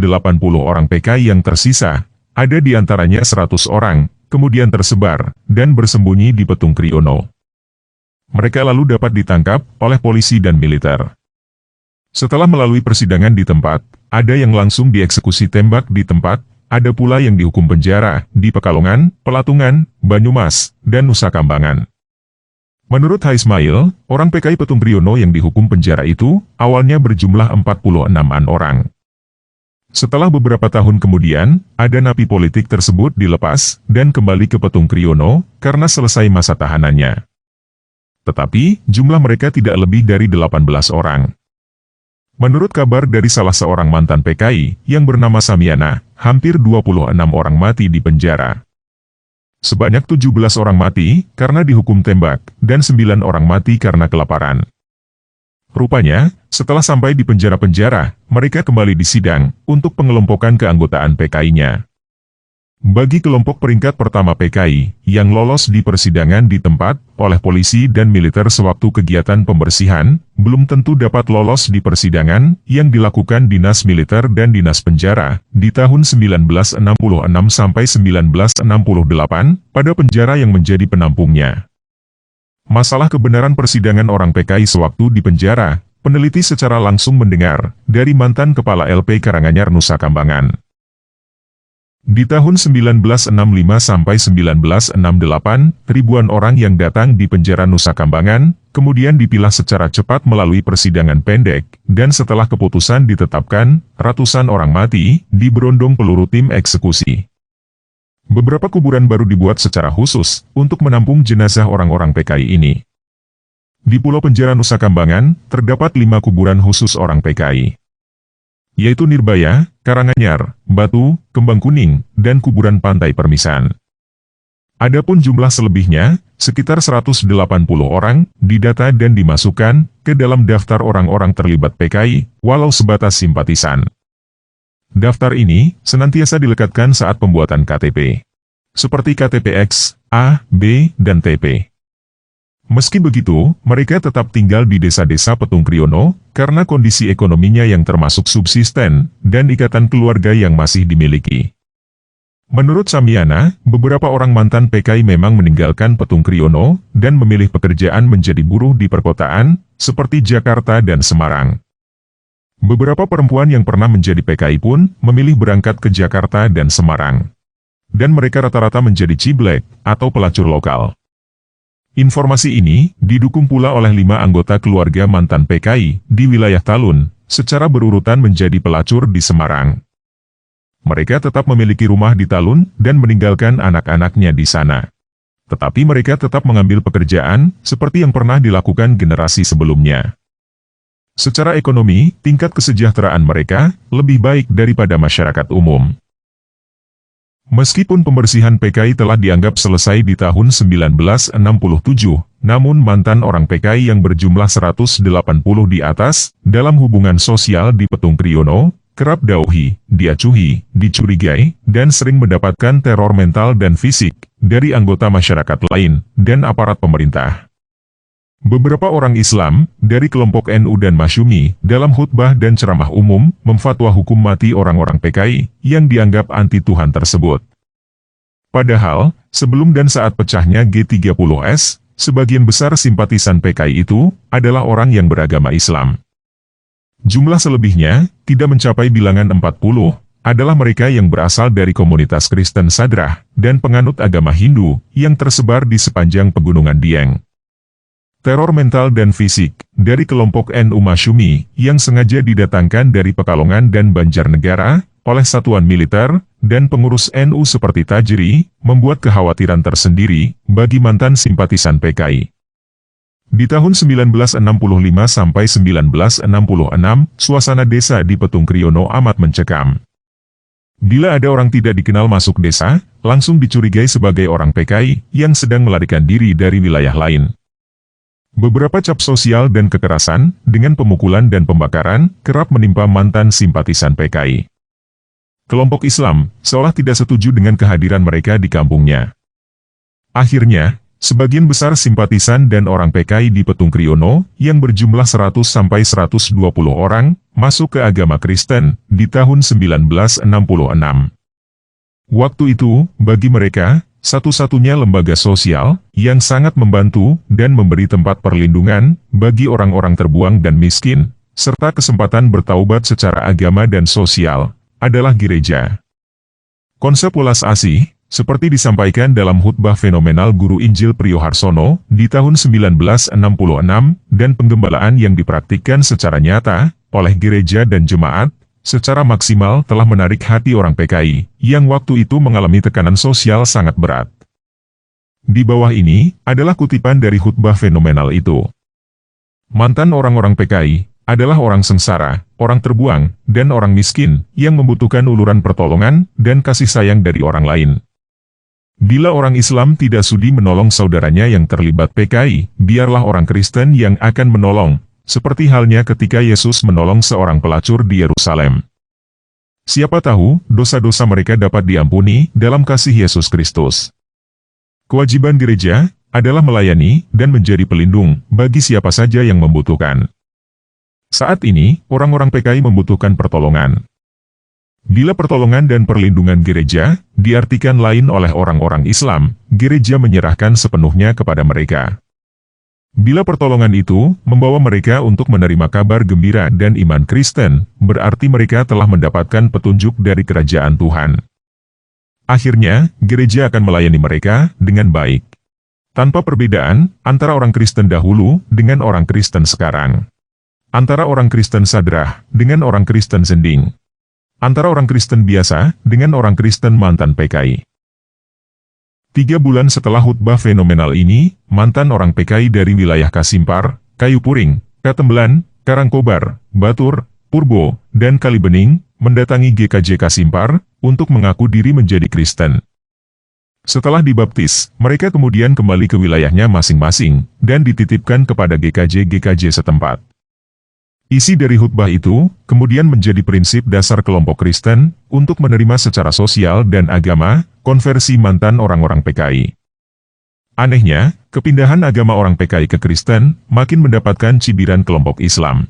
orang PKI yang tersisa, ada di antaranya 100 orang, kemudian tersebar, dan bersembunyi di Petung Kriono. Mereka lalu dapat ditangkap oleh polisi dan militer. Setelah melalui persidangan di tempat, ada yang langsung dieksekusi tembak di tempat, ada pula yang dihukum penjara di Pekalongan, Pelatungan, Banyumas, dan Nusa Kambangan. Menurut Haismail, orang PKI Petung Kriono yang dihukum penjara itu, awalnya berjumlah 46-an orang. Setelah beberapa tahun kemudian, ada napi politik tersebut dilepas, dan kembali ke Petung Kriono, karena selesai masa tahanannya. Tetapi, jumlah mereka tidak lebih dari 18 orang. Menurut kabar dari salah seorang mantan PKI, yang bernama Samiana, hampir 26 orang mati di penjara. Sebanyak 17 orang mati karena dihukum tembak, dan 9 orang mati karena kelaparan. Rupanya, setelah sampai di penjara-penjara, mereka kembali disidang untuk pengelompokan keanggotaan PKI-nya. Bagi kelompok peringkat pertama PKI, yang lolos di persidangan di tempat, oleh polisi dan militer sewaktu kegiatan pembersihan, belum tentu dapat lolos di persidangan, yang dilakukan Dinas Militer dan Dinas Penjara, di tahun 1966 sampai 1968, pada penjara yang menjadi penampungnya. Masalah kebenaran persidangan orang PKI sewaktu di penjara, peneliti secara langsung mendengar, dari mantan Kepala LP Karanganyar Nusa Kambangan. Di tahun 1965 sampai 1968, ribuan orang yang datang di penjara Nusa Kambangan kemudian dipilah secara cepat melalui persidangan pendek, dan setelah keputusan ditetapkan, ratusan orang mati, diberondong peluru tim eksekusi. Beberapa kuburan baru dibuat secara khusus, untuk menampung jenazah orang-orang PKI ini. Di Pulau Penjara Nusa Kambangan, terdapat 5 kuburan khusus orang PKI, yaitu Nirbaya, Karanganyar, Batu, Kembang Kuning, dan kuburan Pantai Permisan. Adapun jumlah selebihnya, sekitar 180 orang, didata dan dimasukkan ke dalam daftar orang-orang terlibat PKI, walau sebatas simpatisan. Daftar ini senantiasa dilekatkan saat pembuatan KTP, seperti KTP X, A, B, dan TP. Meski begitu, mereka tetap tinggal di desa-desa Petung Kriono, karena kondisi ekonominya yang termasuk subsisten, dan ikatan keluarga yang masih dimiliki. Menurut Samyana, beberapa orang mantan PKI memang meninggalkan Petung Kriono, dan memilih pekerjaan menjadi buruh di perkotaan, seperti Jakarta dan Semarang. Beberapa perempuan yang pernah menjadi PKI pun, memilih berangkat ke Jakarta dan Semarang. Dan mereka rata-rata menjadi ciblek, atau pelacur lokal. Informasi ini, didukung pula oleh 5 anggota keluarga mantan PKI, di wilayah Talun, secara berurutan menjadi pelacur di Semarang. Mereka tetap memiliki rumah di Talun, dan meninggalkan anak-anaknya di sana. Tetapi mereka tetap mengambil pekerjaan, seperti yang pernah dilakukan generasi sebelumnya. Secara ekonomi, tingkat kesejahteraan mereka, lebih baik daripada masyarakat umum. Meskipun pembersihan PKI telah dianggap selesai di tahun 1967, namun mantan orang PKI yang berjumlah 180 di atas, dalam hubungan sosial di Petung Kriono, kerap dauhi, diacuhi, dicurigai, dan sering mendapatkan teror mental dan fisik dari anggota masyarakat lain dan aparat pemerintah. Beberapa orang Islam dari kelompok NU dan Masyumi dalam khutbah dan ceramah umum memfatwa hukum mati orang-orang PKI yang dianggap anti Tuhan tersebut. Padahal, sebelum dan saat pecahnya G30S, sebagian besar simpatisan PKI itu adalah orang yang beragama Islam. Jumlah selebihnya, tidak mencapai bilangan 40, adalah mereka yang berasal dari komunitas Kristen Sadrah, dan penganut agama Hindu, yang tersebar di sepanjang pegunungan Dieng. Teror mental dan fisik, dari kelompok NU Masyumi, yang sengaja didatangkan dari Pekalongan dan Banjarnegara, oleh satuan militer, dan pengurus NU seperti Tajri, membuat kekhawatiran tersendiri, bagi mantan simpatisan PKI. Di tahun 1965 sampai 1966, suasana desa di Petung Kriono amat mencekam. Bila ada orang tidak dikenal masuk desa, langsung dicurigai sebagai orang PKI yang sedang melarikan diri dari wilayah lain. Beberapa cap sosial dan kekerasan, dengan pemukulan dan pembakaran, kerap menimpa mantan simpatisan PKI. Kelompok Islam, seolah tidak setuju dengan kehadiran mereka di kampungnya. Akhirnya, sebagian besar simpatisan dan orang PKI di Petung Kriono, yang berjumlah 100-120 orang, masuk ke agama Kristen, di tahun 1966. Waktu itu, bagi mereka, satu-satunya lembaga sosial, yang sangat membantu, dan memberi tempat perlindungan, bagi orang-orang terbuang dan miskin, serta kesempatan bertaubat secara agama dan sosial, adalah gereja. Konsep welas asih, seperti disampaikan dalam khutbah fenomenal Guru Injil Priyoharsono di tahun 1966, dan penggembalaan yang dipraktikkan secara nyata oleh gereja dan jemaat, secara maksimal telah menarik hati orang PKI, yang waktu itu mengalami tekanan sosial sangat berat. Di bawah ini, adalah kutipan dari khutbah fenomenal itu. Mantan orang-orang PKI, adalah orang sengsara, orang terbuang, dan orang miskin, yang membutuhkan uluran pertolongan, dan kasih sayang dari orang lain. Bila orang Islam tidak sudi menolong saudaranya yang terlibat PKI, biarlah orang Kristen yang akan menolong, seperti halnya ketika Yesus menolong seorang pelacur di Yerusalem. Siapa tahu, dosa-dosa mereka dapat diampuni dalam kasih Yesus Kristus. Kewajiban gereja adalah melayani dan menjadi pelindung bagi siapa saja yang membutuhkan. Saat ini, orang-orang PKI membutuhkan pertolongan. Bila pertolongan dan perlindungan gereja diartikan lain oleh orang-orang Islam, gereja menyerahkan sepenuhnya kepada mereka. Bila pertolongan itu membawa mereka untuk menerima kabar gembira dan iman Kristen, berarti mereka telah mendapatkan petunjuk dari kerajaan Tuhan. Akhirnya, gereja akan melayani mereka dengan baik. tanpa perbedaan antara orang Kristen dahulu dengan orang Kristen sekarang. Antara orang Kristen Sadrah dengan orang Kristen Zending. Antara orang Kristen biasa dengan orang Kristen mantan PKI. 3 bulan setelah khutbah fenomenal ini, mantan orang PKI dari wilayah Kasimpar, Kayu Puring, Katembelan, Karangkobar, Batur, Purbo, dan Kalibening, mendatangi GKJ Kasimpar untuk mengaku diri menjadi Kristen. Setelah dibaptis, mereka kemudian kembali ke wilayahnya masing-masing dan dititipkan kepada GKJ-GKJ setempat. Isi dari khutbah itu kemudian menjadi prinsip dasar kelompok Kristen untuk menerima secara sosial dan agama konversi mantan orang-orang PKI. Anehnya, kepindahan agama orang PKI ke Kristen makin mendapatkan cibiran kelompok Islam.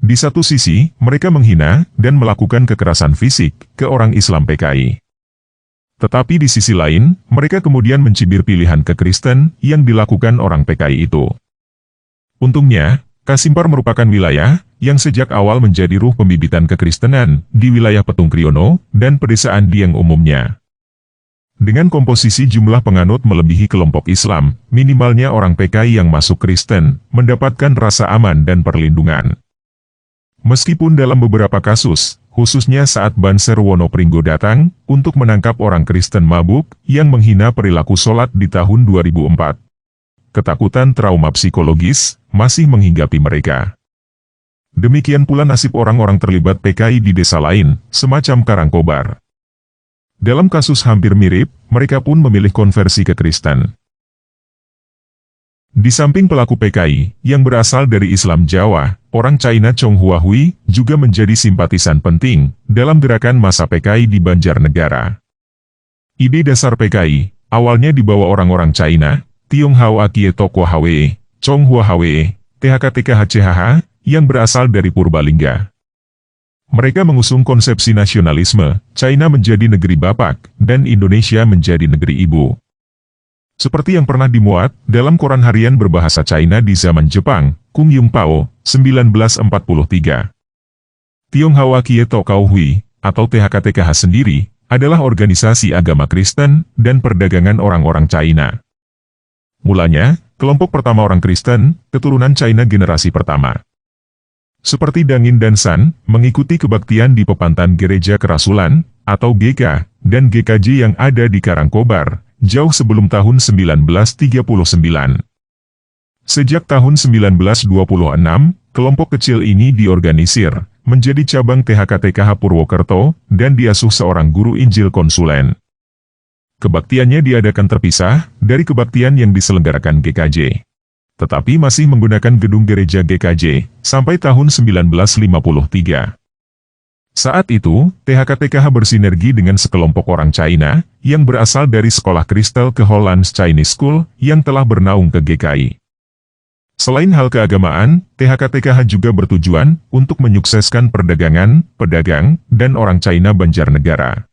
Di satu sisi, mereka menghina dan melakukan kekerasan fisik ke orang Islam PKI. Tetapi di sisi lain, mereka kemudian mencibir pilihan ke Kristen yang dilakukan orang PKI itu. Untungnya, Kasimpar merupakan wilayah yang sejak awal menjadi ruh pembibitan kekristenan di wilayah Petung Kriono dan pedesaan Dieng umumnya. Dengan komposisi jumlah penganut melebihi kelompok Islam, minimalnya orang PKI yang masuk Kristen mendapatkan rasa aman dan perlindungan. Meskipun dalam beberapa kasus, khususnya saat Banser Wonopringgo datang untuk menangkap orang Kristen mabuk yang menghina perilaku sholat di tahun 2004. Ketakutan trauma psikologis masih menghinggapi mereka. Demikian pula nasib orang-orang terlibat PKI di desa lain, semacam Karangkobar. Dalam kasus hampir mirip, mereka pun memilih konversi ke Kristen. Di samping pelaku PKI yang berasal dari Islam Jawa, orang China Chong Hua Hui juga menjadi simpatisan penting dalam gerakan massa PKI di Banjarnegara. Ide dasar PKI awalnya dibawa orang-orang China, Tiong Hao Akie Tokwa Hwe, Chong Hua Hwe, THKTKHCHH, yang berasal dari Purbalingga. Mereka mengusung konsepsi nasionalisme, China menjadi negeri bapak, dan Indonesia menjadi negeri ibu. Seperti yang pernah dimuat dalam koran harian berbahasa China di zaman Jepang, Kung Yung Pao, 1943. Tiong Hao Akie Tokau Hui, atau THKTKH sendiri, adalah organisasi agama Kristen dan perdagangan orang-orang China. Mulanya, kelompok pertama orang Kristen, keturunan China generasi pertama. Seperti Dangin dan San, mengikuti kebaktian di Pepantan Gereja Kerasulan, atau GK, dan GKJ yang ada di Karangkobar, jauh sebelum tahun 1939. Sejak tahun 1926, kelompok kecil ini diorganisir, menjadi cabang THKTKH Purwokerto, dan diasuh seorang guru Injil konsulen. Kebaktiannya diadakan terpisah dari kebaktian yang diselenggarakan GKJ. Tetapi masih menggunakan gedung gereja GKJ, sampai tahun 1953. Saat itu, THKTKH bersinergi dengan sekelompok orang China, yang berasal dari sekolah Kristel ke Hollands Chinese School, yang telah bernaung ke GKI. Selain hal keagamaan, THKTKH juga bertujuan untuk menyukseskan perdagangan, pedagang, dan orang China Banjarnegara.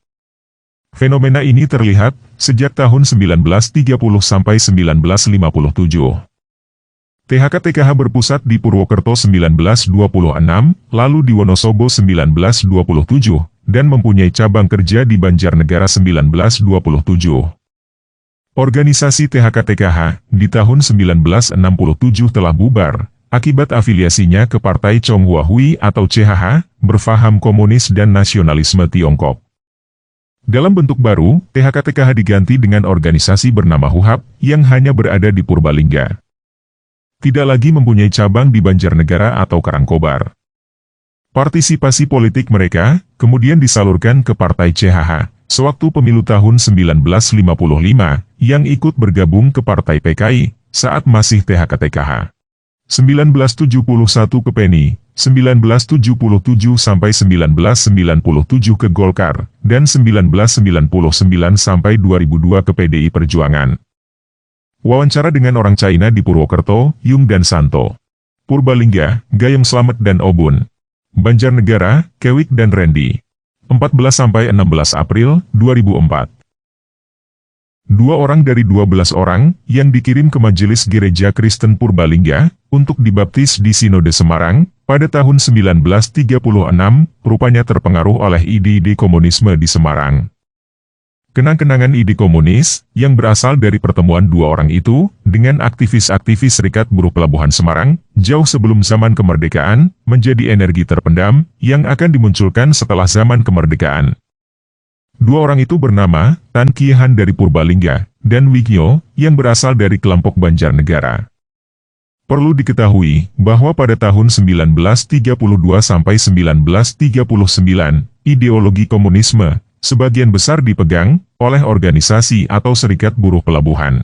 Fenomena ini terlihat sejak tahun 1930 sampai 1957. THKTKH berpusat di Purwokerto 1926, lalu di Wonosobo 1927, dan mempunyai cabang kerja di Banjarnegara 1927. Organisasi THKTKH di tahun 1967 telah bubar, akibat afiliasinya ke Partai Chong Hua Hui atau CHH, berfaham komunis dan nasionalisme Tiongkok. Dalam bentuk baru, THKTKH diganti dengan organisasi bernama HUHAP, yang hanya berada di Purbalingga. Tidak lagi mempunyai cabang di Banjarnegara atau Karangkobar. Partisipasi politik mereka kemudian disalurkan ke Partai CHH, sewaktu pemilu tahun 1955, yang ikut bergabung ke Partai PKI, saat masih THKTKH. 1971 ke PENI, 1977 sampai 1997 ke Golkar, dan 1999 sampai 2002 ke PDI Perjuangan. Wawancara dengan orang China di Purwokerto, Yung dan Santo. Purbalingga, Gayeng Slamet dan Obun. Banjarnegara, Kewik dan Randy. 14-16 April 2004. 2 orang dari 12 orang yang dikirim ke Majelis Gereja Kristen Purbalingga untuk dibaptis di Sinode Semarang pada tahun 1936, rupanya terpengaruh oleh ide-ide komunisme di Semarang. kenang-kenangan ide komunis yang berasal dari pertemuan dua orang itu dengan aktivis-aktivis Serikat Buruh Pelabuhan Semarang jauh sebelum zaman kemerdekaan menjadi energi terpendam yang akan dimunculkan setelah zaman kemerdekaan. Dua orang itu bernama Tan Kie-han dari Purbalingga dan Wigyo yang berasal dari kelompok Banjarnegara. Perlu diketahui bahwa pada tahun 1932 sampai 1939, ideologi komunisme sebagian besar dipegang oleh organisasi atau Serikat Buruh Pelabuhan.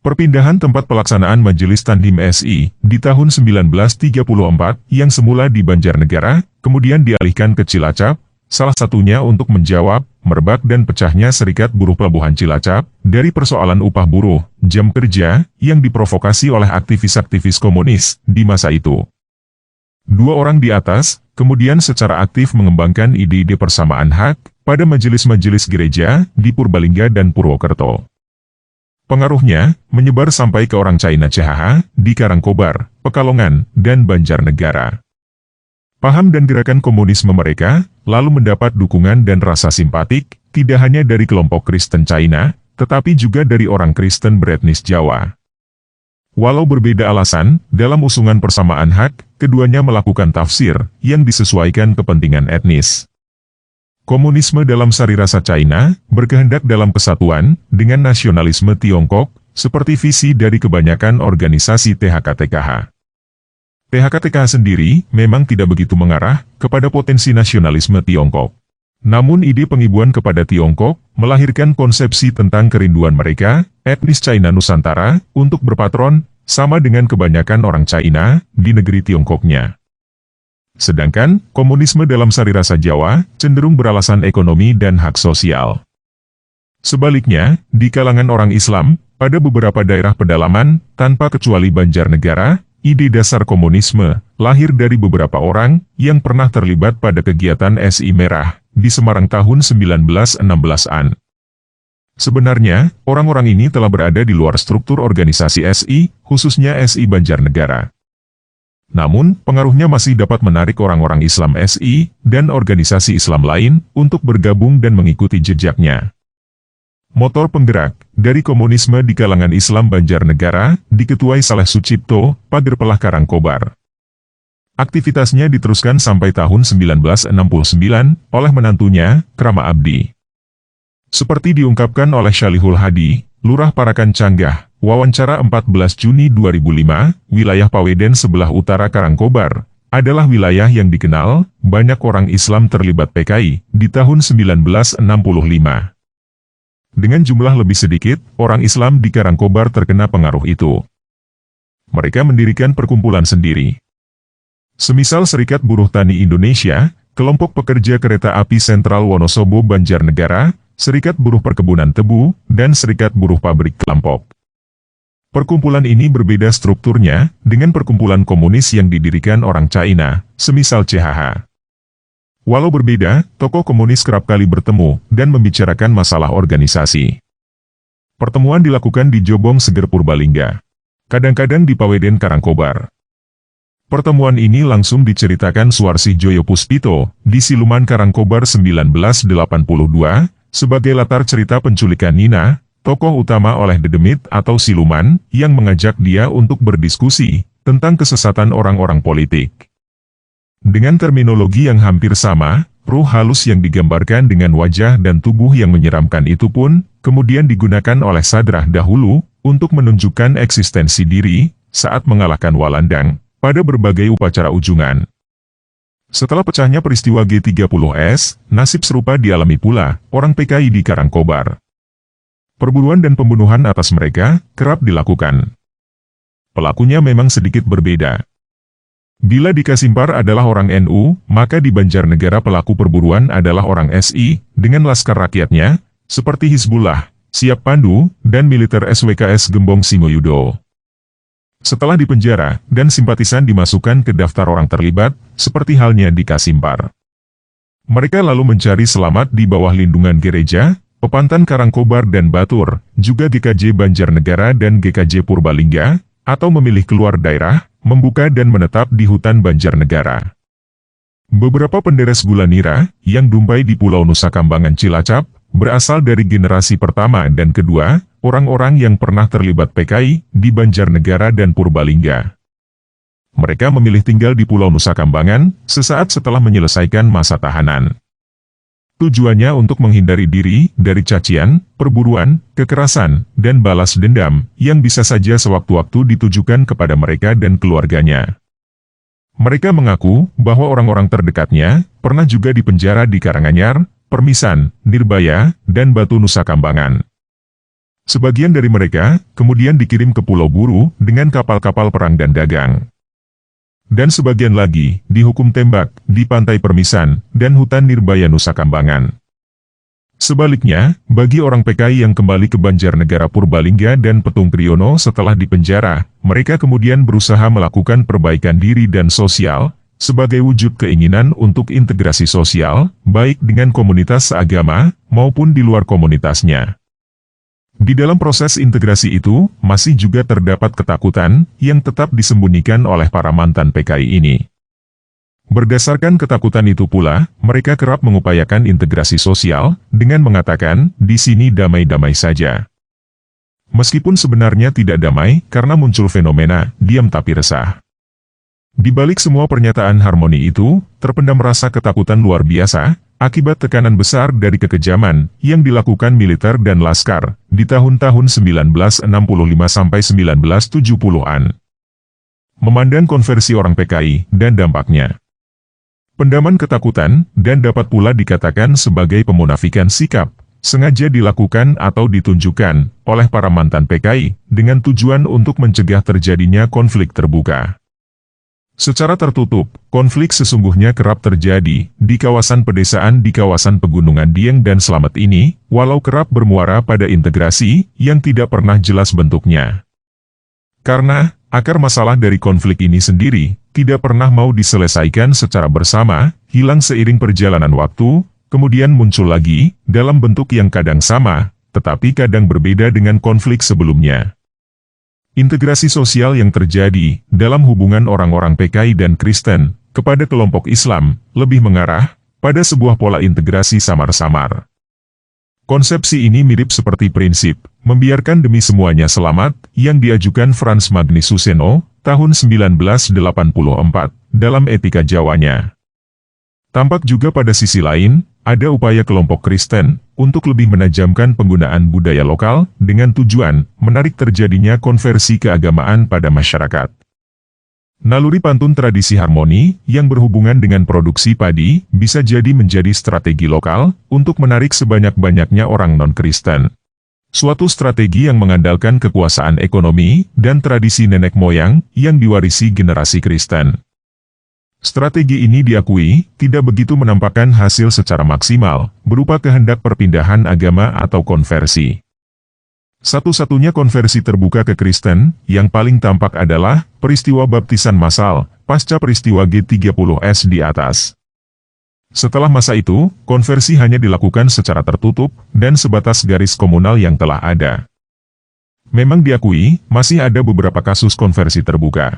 Perpindahan tempat pelaksanaan Majelis Tandim SI di tahun 1934 yang semula di Banjarnegara, kemudian dialihkan ke Cilacap, salah satunya untuk menjawab merebak dan pecahnya Serikat Buruh Pelabuhan Cilacap dari persoalan upah buruh, jam kerja, yang diprovokasi oleh aktivis-aktivis komunis di masa itu. Dua orang di atas, kemudian secara aktif mengembangkan ide-ide persamaan hak pada majelis-majelis gereja di Purbalingga dan Purwokerto. Pengaruhnya menyebar sampai ke orang China CHH di Karangkobar, Pekalongan, dan Banjarnegara. Paham dan gerakan komunisme mereka lalu mendapat dukungan dan rasa simpatik tidak hanya dari kelompok Kristen China, tetapi juga dari orang Kristen beretnis Jawa. Walau berbeda alasan, dalam usungan persamaan hak, keduanya melakukan tafsir yang disesuaikan kepentingan etnis. Komunisme dalam sarirasa China berkehendak dalam kesatuan dengan nasionalisme Tiongkok, seperti visi dari kebanyakan organisasi THK-TKH. THK-TKH sendiri memang tidak begitu mengarah kepada potensi nasionalisme Tiongkok. Namun ide pengibuan kepada Tiongkok melahirkan konsepsi tentang kerinduan mereka, etnis China Nusantara, untuk berpatron, sama dengan kebanyakan orang China di negeri Tiongkoknya. Sedangkan, komunisme dalam sarirasa Jawa cenderung beralasan ekonomi dan hak sosial. Sebaliknya, di kalangan orang Islam, pada beberapa daerah pedalaman, tanpa kecuali Banjarnegara, ide dasar komunisme lahir dari beberapa orang yang pernah terlibat pada kegiatan SI Merah di Semarang tahun 1916-an. Sebenarnya, orang-orang ini telah berada di luar struktur organisasi SI, khususnya SI Banjarnegara. Namun, pengaruhnya masih dapat menarik orang-orang Islam SI dan organisasi Islam lain untuk bergabung dan mengikuti jejaknya. Motor penggerak dari komunisme di kalangan Islam Banjarnegara diketuai Saleh Sucipto, Pagerpelah Karangkobar. Aktivitasnya diteruskan sampai tahun 1969 oleh menantunya, Krama Abdi. Seperti diungkapkan oleh Syalihul Hadi, Lurah Parakan Canggah, wawancara 14 Juni 2005, wilayah Paweden sebelah utara Karangkobar, adalah wilayah yang dikenal banyak orang Islam terlibat PKI di tahun 1965. Dengan jumlah lebih sedikit, orang Islam di Karangkobar terkena pengaruh itu. Mereka mendirikan perkumpulan sendiri. Semisal Serikat Buruh Tani Indonesia, Kelompok Pekerja Kereta Api Sentral Wonosobo Banjarnegara, Serikat Buruh Perkebunan Tebu, dan Serikat Buruh Pabrik Kelampok. Perkumpulan ini berbeda strukturnya dengan perkumpulan komunis yang didirikan orang China, semisal CHH. Walau berbeda, tokoh komunis kerap kali bertemu dan membicarakan masalah organisasi. Pertemuan dilakukan di Jobong Seger Purbalingga, kadang-kadang di Paweden Karangkobar. Pertemuan ini langsung diceritakan Suarsih Joyo Puspito di Siluman Karangkobar 1982, sebagai latar cerita penculikan Nina, tokoh utama oleh Dedemit atau Siluman, yang mengajak dia untuk berdiskusi tentang kesesatan orang-orang politik. Dengan terminologi yang hampir sama, ruh halus yang digambarkan dengan wajah dan tubuh yang menyeramkan itu pun, kemudian digunakan oleh Sadrah dahulu, untuk menunjukkan eksistensi diri, saat mengalahkan Walandang, pada berbagai upacara ujungan. Setelah pecahnya peristiwa G30S, nasib serupa dialami pula orang PKI di Karangkobar. Perburuan dan pembunuhan atas mereka kerap dilakukan. Pelakunya memang sedikit berbeda. Bila di Kasimpar adalah orang NU, maka di Banjarnegara pelaku perburuan adalah orang SI, dengan laskar rakyatnya, seperti Hizbullah, Siap Pandu, dan militer SWKS Gembong Simoyudo. Setelah dipenjara, dan simpatisan dimasukkan ke daftar orang terlibat, seperti halnya di Kasimpar. Mereka lalu mencari selamat di bawah lindungan gereja, Pepantan Karangkobar dan Batur, juga GKJ Banjarnegara dan GKJ Purbalingga, atau memilih keluar daerah, membuka dan menetap di hutan Banjarnegara. Beberapa penderes gula nira, yang dumpai di Pulau Nusa Kambangan Cilacap, berasal dari generasi pertama dan kedua, orang-orang yang pernah terlibat PKI di Banjarnegara dan Purbalingga. Mereka memilih tinggal di Pulau Nusa Kambangan sesaat setelah menyelesaikan masa tahanan. Tujuannya untuk menghindari diri dari cacian, perburuan, kekerasan, dan balas dendam yang bisa saja sewaktu-waktu ditujukan kepada mereka dan keluarganya. Mereka mengaku bahwa orang-orang terdekatnya pernah juga dipenjara di Karanganyar, Permisan, Nirbaya, dan Batu Nusa Kambangan. Sebagian dari mereka kemudian dikirim ke Pulau Buru dengan kapal-kapal perang dan dagang. Dan sebagian lagi dihukum tembak di Pantai Permisan dan hutan Nirbaya Nusa Kambangan. Sebaliknya, bagi orang PKI yang kembali ke Banjarnegara Purbalingga dan Petung Kriono setelah dipenjara, mereka kemudian berusaha melakukan perbaikan diri dan sosial, sebagai wujud keinginan untuk integrasi sosial, baik dengan komunitas seagama, maupun di luar komunitasnya. Di dalam proses integrasi itu, masih juga terdapat ketakutan yang tetap disembunyikan oleh para mantan PKI ini. Berdasarkan ketakutan itu pula, mereka kerap mengupayakan integrasi sosial dengan mengatakan, di sini damai-damai saja. Meskipun sebenarnya tidak damai karena muncul fenomena diam tapi resah. Di balik semua pernyataan harmoni itu, terpendam rasa ketakutan luar biasa, akibat tekanan besar dari kekejaman yang dilakukan militer dan laskar di tahun-tahun 1965 sampai 1970-an. Memandang konversi orang PKI dan dampaknya. Pendaman ketakutan dan dapat pula dikatakan sebagai pemunafikan sikap, sengaja dilakukan atau ditunjukkan oleh para mantan PKI dengan tujuan untuk mencegah terjadinya konflik terbuka. Secara tertutup, konflik sesungguhnya kerap terjadi di kawasan pedesaan di kawasan Pegunungan Dieng dan Slamet ini, walau kerap bermuara pada integrasi yang tidak pernah jelas bentuknya. Karena, akar masalah dari konflik ini sendiri, tidak pernah mau diselesaikan secara bersama, hilang seiring perjalanan waktu, kemudian muncul lagi, dalam bentuk yang kadang sama, tetapi kadang berbeda dengan konflik sebelumnya. Integrasi sosial yang terjadi dalam hubungan orang-orang PKI dan Kristen kepada kelompok Islam lebih mengarah pada sebuah pola integrasi samar-samar. Konsepsi ini mirip seperti prinsip membiarkan demi semuanya selamat yang diajukan Frans Magnus Suseno tahun 1984 dalam Etika Jawanya. Tampak juga pada sisi lain, ada upaya kelompok Kristen untuk lebih menajamkan penggunaan budaya lokal dengan tujuan menarik terjadinya konversi keagamaan pada masyarakat. Naluri pantun tradisi harmoni yang berhubungan dengan produksi padi bisa jadi menjadi strategi lokal untuk menarik sebanyak-banyaknya orang non-Kristen. Suatu strategi yang mengandalkan kekuasaan ekonomi dan tradisi nenek moyang yang diwarisi generasi Kristen. Strategi ini diakui tidak begitu menampakkan hasil secara maksimal, berupa kehendak perpindahan agama atau konversi. Satu-satunya konversi terbuka ke Kristen yang paling tampak adalah peristiwa baptisan massal pasca peristiwa G30S di atas. Setelah masa itu, konversi hanya dilakukan secara tertutup dan sebatas garis komunal yang telah ada. Memang diakui, masih ada beberapa kasus konversi terbuka.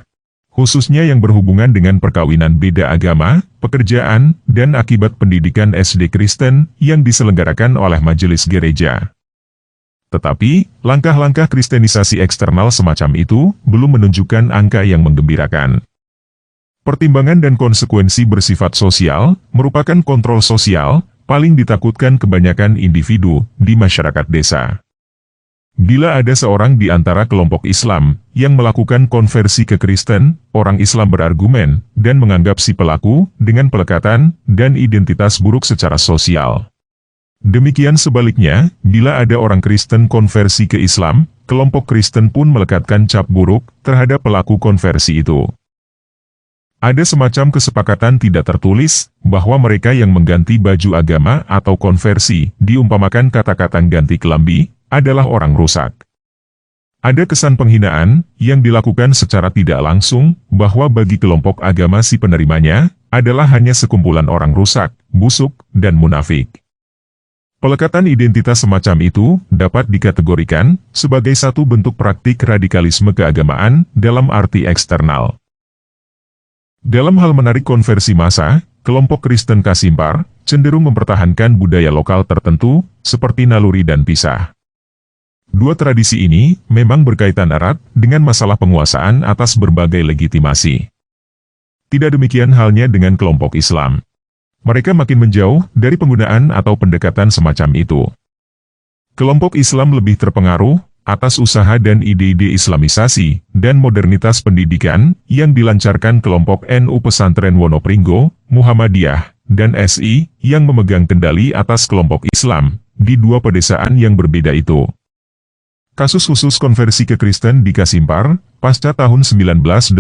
Khususnya yang berhubungan dengan perkawinan beda agama, pekerjaan, dan akibat pendidikan SD Kristen yang diselenggarakan oleh majelis gereja. Tetapi, langkah-langkah kristenisasi eksternal semacam itu belum menunjukkan angka yang menggembirakan. Pertimbangan dan konsekuensi bersifat sosial merupakan kontrol sosial paling ditakutkan kebanyakan individu di masyarakat desa. Bila ada seorang di antara kelompok Islam yang melakukan konversi ke Kristen, orang Islam berargumen dan menganggap si pelaku dengan pelekatan dan identitas buruk secara sosial. Demikian sebaliknya, bila ada orang Kristen konversi ke Islam, kelompok Kristen pun melekatkan cap buruk terhadap pelaku konversi itu. Ada semacam kesepakatan tidak tertulis bahwa mereka yang mengganti baju agama atau konversi, diumpamakan kata-kata ganti kelambi, adalah orang rusak. Ada kesan penghinaan yang dilakukan secara tidak langsung bahwa bagi kelompok agama si penerimanya adalah hanya sekumpulan orang rusak, busuk, dan munafik. Pelekatan identitas semacam itu dapat dikategorikan sebagai satu bentuk praktik radikalisme keagamaan dalam arti eksternal. Dalam hal menarik konversi massa, kelompok Kristen Kasimpar cenderung mempertahankan budaya lokal tertentu, seperti naluri dan pisah. Dua tradisi ini memang berkaitan erat dengan masalah penguasaan atas berbagai legitimasi. Tidak demikian halnya dengan kelompok Islam. Mereka makin menjauh dari penggunaan atau pendekatan semacam itu. Kelompok Islam lebih terpengaruh atas usaha dan ide-ide Islamisasi dan modernitas pendidikan yang dilancarkan kelompok NU Pesantren Wonopringgo, Muhammadiyah, dan SI yang memegang kendali atas kelompok Islam di dua pedesaan yang berbeda itu. Kasus khusus konversi ke Kristen di Kasimpar, pasca tahun 1987,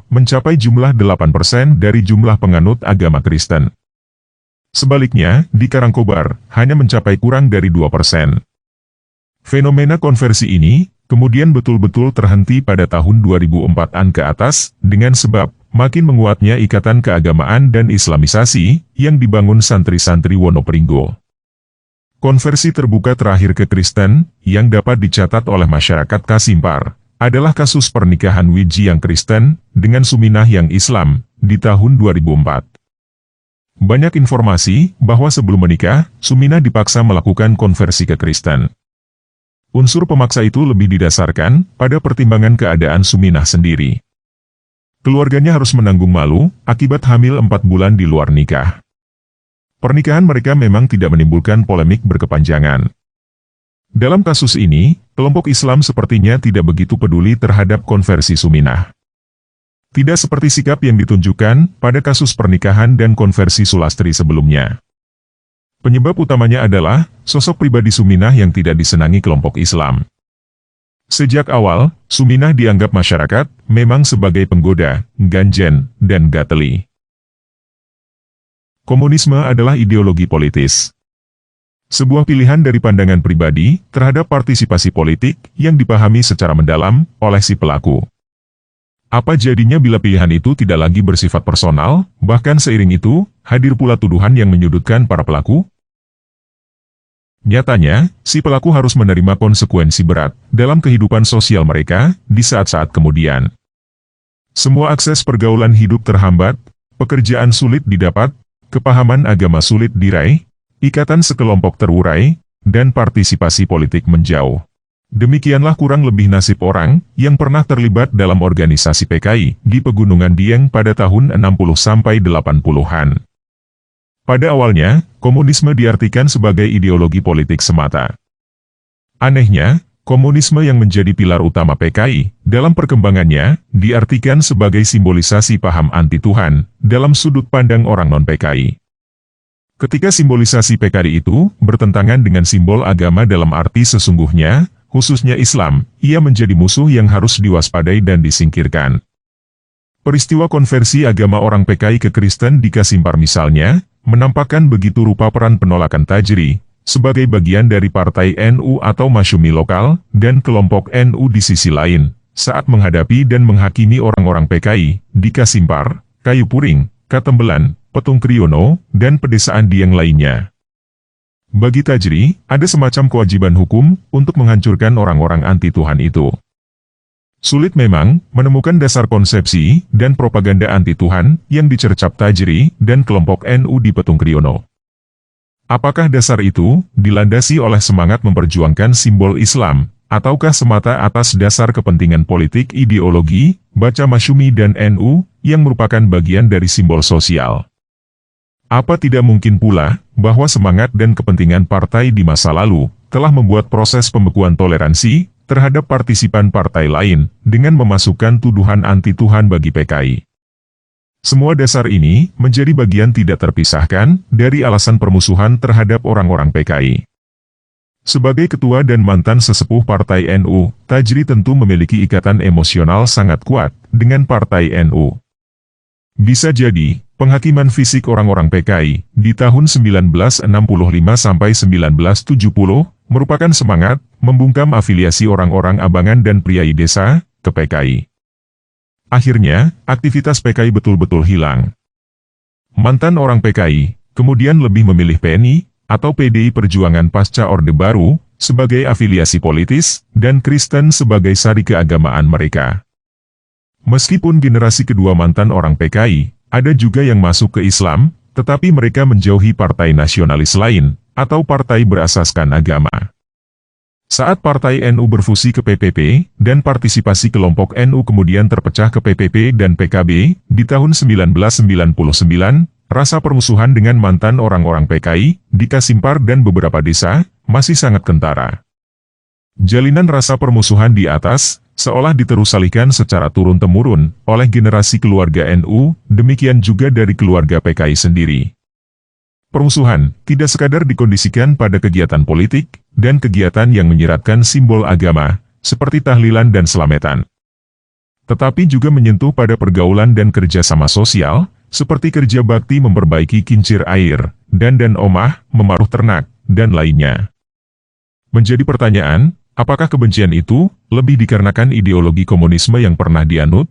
mencapai jumlah 8% dari jumlah penganut agama Kristen. Sebaliknya, di Karangkobar, hanya mencapai kurang dari 2%. Fenomena konversi ini, kemudian betul-betul terhenti pada tahun 2004-an ke atas, dengan sebab, makin menguatnya ikatan keagamaan dan Islamisasi, yang dibangun santri-santri Wonopringgo. Konversi terbuka terakhir ke Kristen, yang dapat dicatat oleh masyarakat Kasimpar, adalah kasus pernikahan Wiji yang Kristen, dengan Suminah yang Islam, di tahun 2004. Banyak informasi bahwa sebelum menikah, Suminah dipaksa melakukan konversi ke Kristen. Unsur pemaksa itu lebih didasarkan pada pertimbangan keadaan Suminah sendiri. Keluarganya harus menanggung malu akibat hamil 4 bulan di luar nikah. Pernikahan mereka memang tidak menimbulkan polemik berkepanjangan. Dalam kasus ini, kelompok Islam sepertinya tidak begitu peduli terhadap konversi Suminah. Tidak seperti sikap yang ditunjukkan pada kasus pernikahan dan konversi Sulastri sebelumnya. Penyebab utamanya adalah sosok pribadi Suminah yang tidak disenangi kelompok Islam. Sejak awal, Suminah dianggap masyarakat memang sebagai penggoda, ganjen, dan gateli. Komunisme adalah ideologi politis. Sebuah pilihan dari pandangan pribadi terhadap partisipasi politik yang dipahami secara mendalam oleh si pelaku. Apa jadinya bila pilihan itu tidak lagi bersifat personal, bahkan seiring itu, hadir pula tuduhan yang menyudutkan para pelaku? Nyatanya, si pelaku harus menerima konsekuensi berat dalam kehidupan sosial mereka di saat-saat kemudian. Semua akses pergaulan hidup terhambat, pekerjaan sulit didapat, kepahaman agama sulit diraih, ikatan sekelompok terurai, dan partisipasi politik menjauh. Demikianlah kurang lebih nasib orang yang pernah terlibat dalam organisasi PKI di Pegunungan Dieng pada tahun 60-80-an. Pada awalnya, komunisme diartikan sebagai ideologi politik semata. Anehnya, komunisme yang menjadi pilar utama PKI dalam perkembangannya diartikan sebagai simbolisasi paham anti-Tuhan dalam sudut pandang orang non-PKI. Ketika simbolisasi PKI itu bertentangan dengan simbol agama dalam arti sesungguhnya, khususnya Islam, ia menjadi musuh yang harus diwaspadai dan disingkirkan. Peristiwa konversi agama orang PKI ke Kristen di Kasimpar misalnya, menampakkan begitu rupa peran penolakan Tajri, sebagai bagian dari partai NU atau masyumi lokal, dan kelompok NU di sisi lain, saat menghadapi dan menghakimi orang-orang PKI, di Kasimpar, Kayu Puring, Katembelan, Petung Kriono, dan pedesaan Dieng lainnya. Bagi Tajri, ada semacam kewajiban hukum untuk menghancurkan orang-orang anti-Tuhan itu. Sulit memang menemukan dasar konsepsi dan propaganda anti-Tuhan yang dicercap Tajri dan kelompok NU di Petung Kriono. Apakah dasar itu dilandasi oleh semangat memperjuangkan simbol Islam, ataukah semata atas dasar kepentingan politik ideologi, baca masyumi dan NU, yang merupakan bagian dari simbol sosial? Apa tidak mungkin pula bahwa semangat dan kepentingan partai di masa lalu telah membuat proses pembekuan toleransi terhadap partisipan partai lain dengan memasukkan tuduhan anti-Tuhan bagi PKI? Semua dasar ini menjadi bagian tidak terpisahkan dari alasan permusuhan terhadap orang-orang PKI. Sebagai ketua dan mantan sesepuh Partai NU, Tajri tentu memiliki ikatan emosional sangat kuat dengan Partai NU. Bisa jadi, penghakiman fisik orang-orang PKI di tahun 1965 sampai 1970 merupakan semangat membungkam afiliasi orang-orang abangan dan priai desa ke PKI. Akhirnya, aktivitas PKI betul-betul hilang. Mantan orang PKI kemudian lebih memilih PNI atau PDI Perjuangan pasca Orde Baru sebagai afiliasi politis dan Kristen sebagai sari keagamaan mereka. Meskipun generasi kedua mantan orang PKI, ada juga yang masuk ke Islam tetapi mereka menjauhi partai nasionalis lain, atau partai berasaskan agama. Saat Partai NU berfusi ke PPP, dan partisipasi kelompok NU kemudian terpecah ke PPP dan PKB, di tahun 1999, rasa permusuhan dengan mantan orang-orang PKI, di Kasimpar dan beberapa desa, masih sangat kentara. Jalinan rasa permusuhan di atas, seolah diterus-alihkan secara turun-temurun, oleh generasi keluarga NU, demikian juga dari keluarga PKI sendiri. Permusuhan tidak sekadar dikondisikan pada kegiatan politik, dan kegiatan yang menyiratkan simbol agama, seperti tahlilan dan selametan. Tetapi juga menyentuh pada pergaulan dan kerjasama sosial, seperti kerja bakti memperbaiki kincir air, dan omah, memaruh ternak, dan lainnya. Menjadi pertanyaan, apakah kebencian itu lebih dikarenakan ideologi komunisme yang pernah dianut?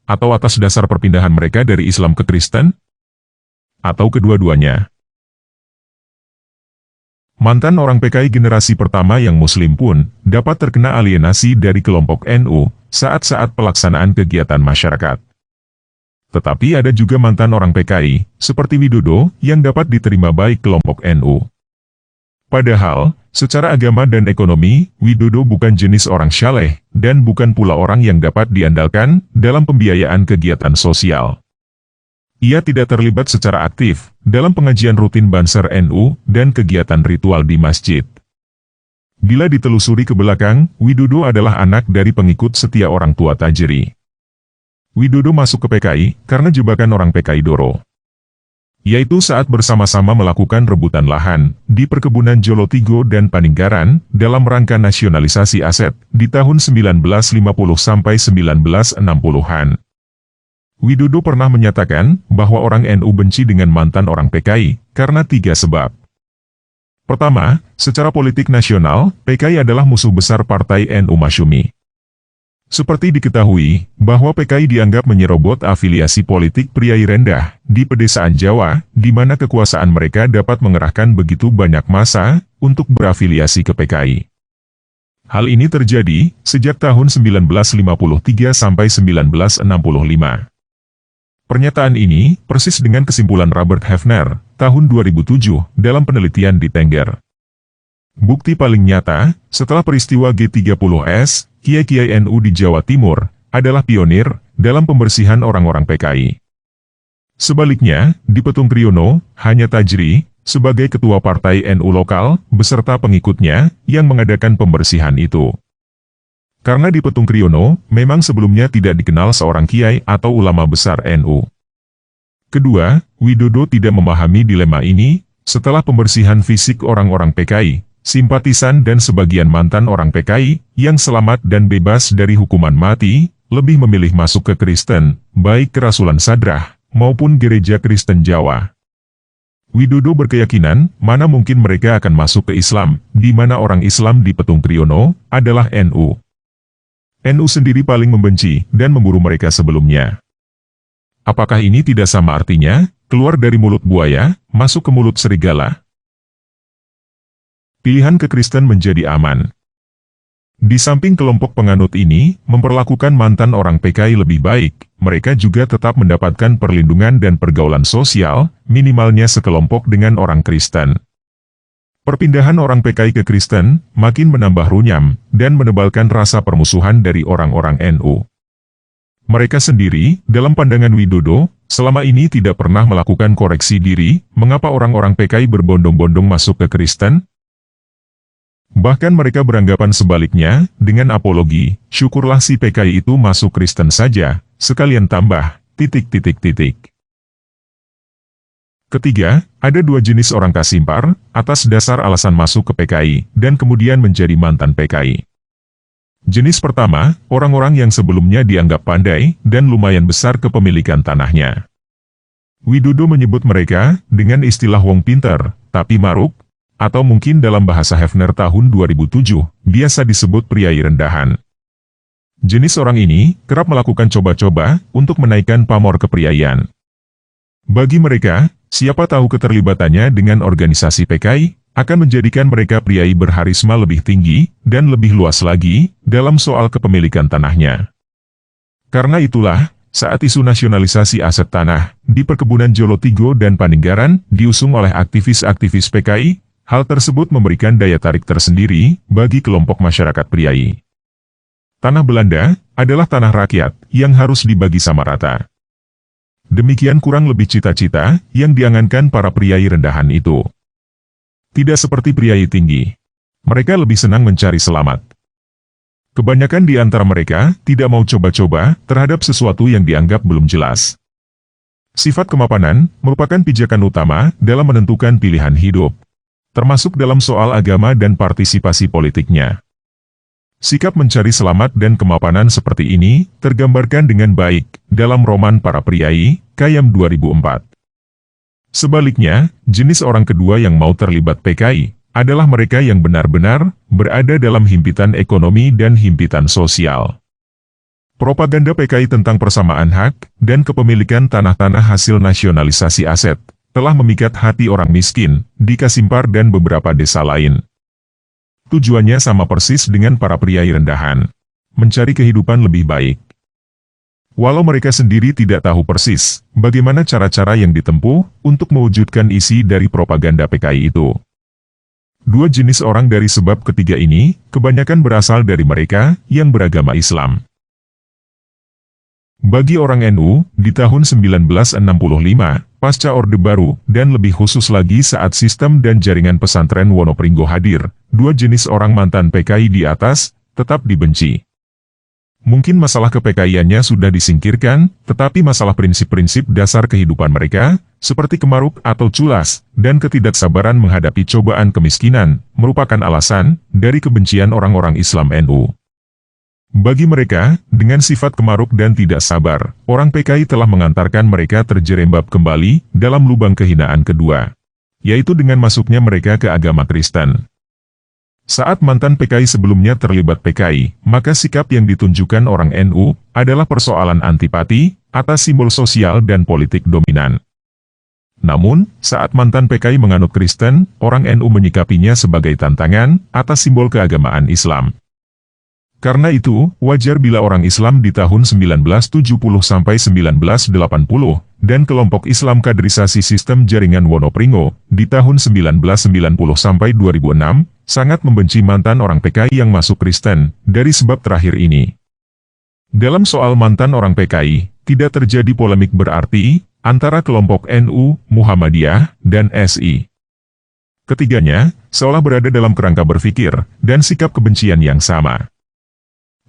Atau atas dasar perpindahan mereka dari Islam ke Kristen? Atau kedua-duanya? Mantan orang PKI generasi pertama yang Muslim pun dapat terkena alienasi dari kelompok NU saat-saat pelaksanaan kegiatan masyarakat. Tetapi ada juga mantan orang PKI, seperti Widodo, yang dapat diterima baik kelompok NU. Padahal, secara agama dan ekonomi, Widodo bukan jenis orang syaleh, dan bukan pula orang yang dapat diandalkan dalam pembiayaan kegiatan sosial. Ia tidak terlibat secara aktif dalam pengajian rutin Banser NU dan kegiatan ritual di masjid. Bila ditelusuri ke belakang, Widodo adalah anak dari pengikut setia orang tua Tajri. Widodo masuk ke PKI karena jebakan orang PKI Doro, yaitu saat bersama-sama melakukan rebutan lahan di perkebunan Jolotigo dan Paninggaran dalam rangka nasionalisasi aset di tahun 1950 sampai 1960-an. Widodo pernah menyatakan bahwa orang NU benci dengan mantan orang PKI karena 3 sebab. Pertama, secara politik nasional, PKI adalah musuh besar Partai NU Masyumi. Seperti diketahui, bahwa PKI dianggap menyerobot afiliasi politik priai rendah di pedesaan Jawa, di mana kekuasaan mereka dapat mengerahkan begitu banyak massa untuk berafiliasi ke PKI. Hal ini terjadi sejak tahun 1953 sampai 1965. Pernyataan ini persis dengan kesimpulan Robert Hefner tahun 2007 dalam penelitian di Tengger. Bukti paling nyata, setelah peristiwa G30S, Kiai-Kiai NU di Jawa Timur adalah pionir dalam pembersihan orang-orang PKI. Sebaliknya, di Petung Kriono, hanya Tajri, sebagai ketua partai NU lokal, beserta pengikutnya, yang mengadakan pembersihan itu. Karena di Petung Kriono, memang sebelumnya tidak dikenal seorang kiai atau ulama besar NU. Kedua, Widodo tidak memahami dilema ini, setelah pembersihan fisik orang-orang PKI, simpatisan dan sebagian mantan orang PKI, yang selamat dan bebas dari hukuman mati, lebih memilih masuk ke Kristen, baik Kerasulan Sadrah, maupun Gereja Kristen Jawa. Widodo berkeyakinan, mana mungkin mereka akan masuk ke Islam, di mana orang Islam di Petung Kriono adalah NU. NU sendiri paling membenci dan memburu mereka sebelumnya. Apakah ini tidak sama artinya, keluar dari mulut buaya, masuk ke mulut serigala? Pilihan ke Kristen menjadi aman. Di samping kelompok penganut ini memperlakukan mantan orang PKI lebih baik, mereka juga tetap mendapatkan perlindungan dan pergaulan sosial, minimalnya sekelompok dengan orang Kristen. Perpindahan orang PKI ke Kristen makin menambah runyam dan menebalkan rasa permusuhan dari orang-orang NU. Mereka sendiri, dalam pandangan Widodo, selama ini tidak pernah melakukan koreksi diri, mengapa orang-orang PKI berbondong-bondong masuk ke Kristen? Bahkan mereka beranggapan sebaliknya, dengan apologi, syukurlah si PKI itu masuk Kristen saja, sekalian tambah, ... Ketiga, ada 2 jenis orang Kasimpar, atas dasar alasan masuk ke PKI, dan kemudian menjadi mantan PKI. Jenis pertama, orang-orang yang sebelumnya dianggap pandai, dan lumayan besar kepemilikan tanahnya. Widodo menyebut mereka, dengan istilah wong pinter, tapi maruk, atau mungkin dalam bahasa Hefner tahun 2007, biasa disebut priai rendahan. Jenis orang ini, kerap melakukan coba-coba, untuk menaikkan pamor kepriaian. Bagi mereka, siapa tahu keterlibatannya dengan organisasi PKI, akan menjadikan mereka priai berharisma lebih tinggi, dan lebih luas lagi, dalam soal kepemilikan tanahnya. Karena itulah, saat isu nasionalisasi aset tanah di perkebunan Jolotigo dan Paninggaran diusung oleh aktivis-aktivis PKI, hal tersebut memberikan daya tarik tersendiri bagi kelompok masyarakat Priai. Tanah Belanda adalah tanah rakyat yang harus dibagi sama rata. Demikian kurang lebih cita-cita yang diangankan para priai rendahan itu. Tidak seperti priai tinggi. Mereka lebih senang mencari selamat. Kebanyakan di antara mereka tidak mau coba-coba terhadap sesuatu yang dianggap belum jelas. Sifat kemapanan merupakan pijakan utama dalam menentukan pilihan hidup, termasuk dalam soal agama dan partisipasi politiknya. Sikap mencari selamat dan kemapanan seperti ini tergambarkan dengan baik dalam roman Para Priai, Khayyam 2004. Sebaliknya, jenis orang kedua yang mau terlibat PKI adalah mereka yang benar-benar berada dalam himpitan ekonomi dan himpitan sosial. Propaganda PKI tentang persamaan hak dan kepemilikan tanah-tanah hasil nasionalisasi aset telah memikat hati orang miskin di Kasimpar dan beberapa desa lain. Tujuannya sama persis dengan para priai rendahan, mencari kehidupan lebih baik. Walau mereka sendiri tidak tahu persis bagaimana cara-cara yang ditempuh untuk mewujudkan isi dari propaganda PKI itu. Dua jenis orang dari sebab ketiga ini kebanyakan berasal dari mereka yang beragama Islam. Bagi orang NU, di tahun 1965, pasca Orde Baru, dan lebih khusus lagi saat sistem dan jaringan pesantren Wonopringgo hadir, dua jenis orang mantan PKI di atas tetap dibenci. Mungkin masalah ke-PKI-annya sudah disingkirkan, tetapi masalah prinsip-prinsip dasar kehidupan mereka, seperti kemaruk atau culas, dan ketidaksabaran menghadapi cobaan kemiskinan, merupakan alasan dari kebencian orang-orang Islam NU. Bagi mereka, dengan sifat kemaruk dan tidak sabar, orang PKI telah mengantarkan mereka terjerembab kembali dalam lubang kehinaan kedua, yaitu dengan masuknya mereka ke agama Kristen. Saat mantan PKI sebelumnya terlibat PKI, maka sikap yang ditunjukkan orang NU adalah persoalan antipati atas simbol sosial dan politik dominan. Namun, saat mantan PKI menganut Kristen, orang NU menyikapinya sebagai tantangan atas simbol keagamaan Islam. Karena itu, wajar bila orang Islam di tahun 1970-1980 dan kelompok Islam kaderisasi sistem jaringan Wonopringgo di tahun 1990-2006 sangat membenci mantan orang PKI yang masuk Kristen dari sebab terakhir ini. Dalam soal mantan orang PKI, tidak terjadi polemik berarti antara kelompok NU, Muhammadiyah, dan SI. Ketiganya seolah berada dalam kerangka berpikir dan sikap kebencian yang sama.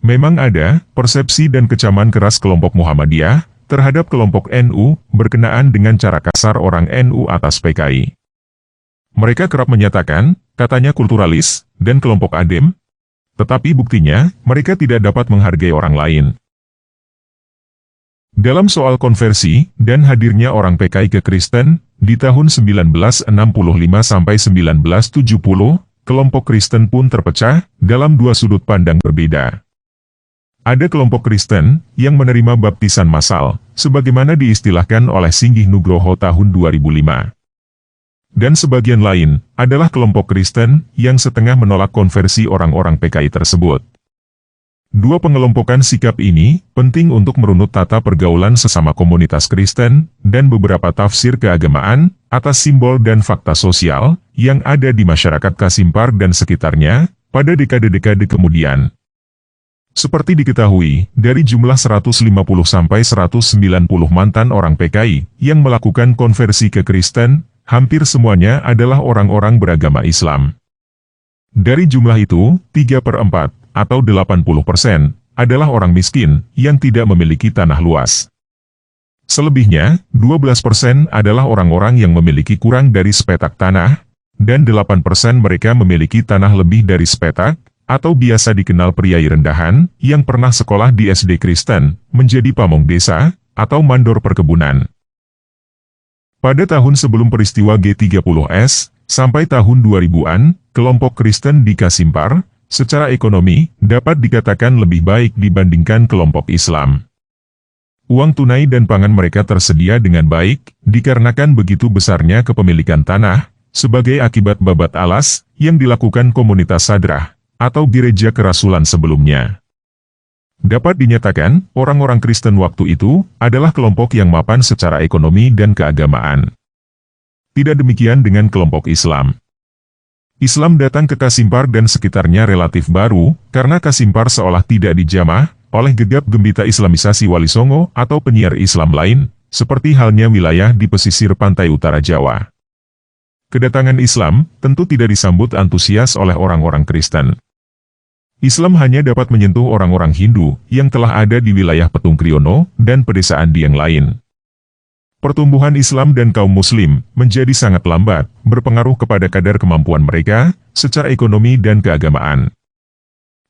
Memang ada persepsi dan kecaman keras kelompok Muhammadiyah terhadap kelompok NU berkenaan dengan cara kasar orang NU atas PKI. Mereka kerap menyatakan, katanya kulturalis, dan kelompok adem, tetapi buktinya, mereka tidak dapat menghargai orang lain. Dalam soal konversi dan hadirnya orang PKI ke Kristen, di tahun 1965-1970, kelompok Kristen pun terpecah dalam dua sudut pandang berbeda. Ada kelompok Kristen yang menerima baptisan massal, sebagaimana diistilahkan oleh Singgih Nugroho tahun 2005. Dan sebagian lain adalah kelompok Kristen yang setengah menolak konversi orang-orang PKI tersebut. Dua pengelompokan sikap ini penting untuk merunut tata pergaulan sesama komunitas Kristen dan beberapa tafsir keagamaan atas simbol dan fakta sosial yang ada di masyarakat Kasimpar dan sekitarnya pada dekade-dekade kemudian. Seperti diketahui, dari jumlah 150-190 mantan orang PKI yang melakukan konversi ke Kristen, hampir semuanya adalah orang-orang beragama Islam. Dari jumlah itu, 3/4, atau 80%, adalah orang miskin yang tidak memiliki tanah luas. Selebihnya, 12% adalah orang-orang yang memiliki kurang dari sepetak tanah, dan 8% mereka memiliki tanah lebih dari sepetak, atau biasa dikenal priai rendahan, yang pernah sekolah di SD Kristen, menjadi pamong desa, atau mandor perkebunan. Pada tahun sebelum peristiwa G30S, sampai tahun 2000-an, kelompok Kristen di Kasimpar, secara ekonomi, dapat dikatakan lebih baik dibandingkan kelompok Islam. Uang tunai dan pangan mereka tersedia dengan baik, dikarenakan begitu besarnya kepemilikan tanah, sebagai akibat babat alas, yang dilakukan komunitas Sadrah, atau gereja kerasulan sebelumnya. Dapat dinyatakan, orang-orang Kristen waktu itu adalah kelompok yang mapan secara ekonomi dan keagamaan. Tidak demikian dengan kelompok Islam. Islam datang ke Kasimpar dan sekitarnya relatif baru, karena Kasimpar seolah tidak dijamah oleh gegap gembita Islamisasi Wali Songo atau penyiar Islam lain, seperti halnya wilayah di pesisir pantai utara Jawa. Kedatangan Islam tentu tidak disambut antusias oleh orang-orang Kristen. Islam hanya dapat menyentuh orang-orang Hindu yang telah ada di wilayah Petung Kriono dan pedesaan Dieng lain. Pertumbuhan Islam dan kaum Muslim menjadi sangat lambat, berpengaruh kepada kadar kemampuan mereka secara ekonomi dan keagamaan.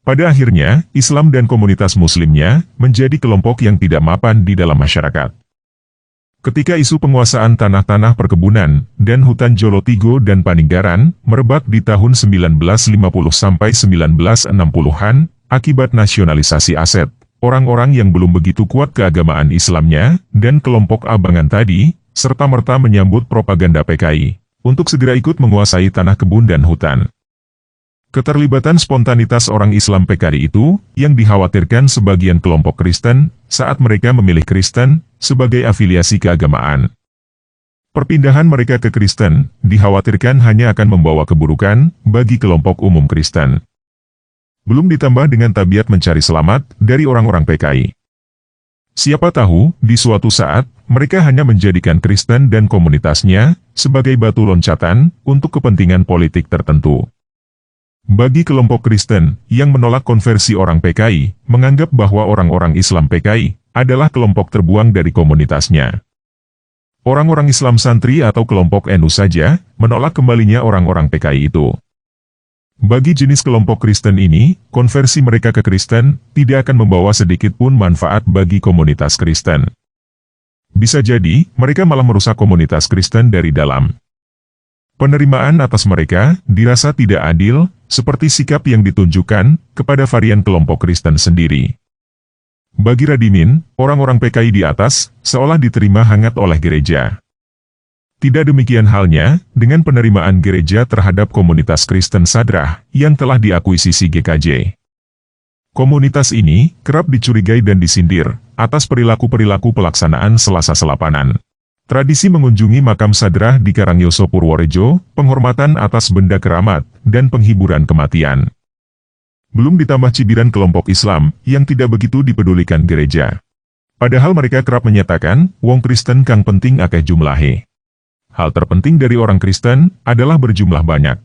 Pada akhirnya, Islam dan komunitas Muslimnya menjadi kelompok yang tidak mapan di dalam masyarakat. Ketika isu penguasaan tanah-tanah perkebunan dan hutan Jolotigo dan Paninggaran merebak di tahun 1950 sampai 1960-an, akibat nasionalisasi aset, orang-orang yang belum begitu kuat keagamaan Islamnya dan kelompok abangan tadi, serta-merta menyambut propaganda PKI untuk segera ikut menguasai tanah kebun dan hutan. Keterlibatan spontanitas orang Islam PKI itu, yang dikhawatirkan sebagian kelompok Kristen, saat mereka memilih Kristen, sebagai afiliasi keagamaan. Perpindahan mereka ke Kristen, dikhawatirkan hanya akan membawa keburukan, bagi kelompok umum Kristen. Belum ditambah dengan tabiat mencari selamat, dari orang-orang PKI. Siapa tahu, di suatu saat, mereka hanya menjadikan Kristen dan komunitasnya, sebagai batu loncatan, untuk kepentingan politik tertentu. Bagi kelompok Kristen yang menolak konversi orang PKI, menganggap bahwa orang-orang Islam PKI adalah kelompok terbuang dari komunitasnya. Orang-orang Islam santri atau kelompok NU saja menolak kembalinya orang-orang PKI itu. Bagi jenis kelompok Kristen ini, konversi mereka ke Kristen tidak akan membawa sedikit pun manfaat bagi komunitas Kristen. Bisa jadi, mereka malah merusak komunitas Kristen dari dalam. Penerimaan atas mereka dirasa tidak adil, seperti sikap yang ditunjukkan kepada varian kelompok Kristen sendiri. Bagi Radimin, orang-orang PKI di atas seolah diterima hangat oleh gereja. Tidak demikian halnya dengan penerimaan gereja terhadap komunitas Kristen Sadrah yang telah diakuisisi GKJ. Komunitas ini kerap dicurigai dan disindir atas perilaku-perilaku pelaksanaan Selasa Selapanan. Tradisi mengunjungi makam Sadrah di Karangyoso Purworejo, penghormatan atas benda keramat, dan penghiburan kematian. Belum ditambah cibiran kelompok Islam yang tidak begitu dipedulikan gereja. Padahal mereka kerap menyatakan, wong Kristen kang penting akeh jumlahe. Hal terpenting dari orang Kristen adalah berjumlah banyak.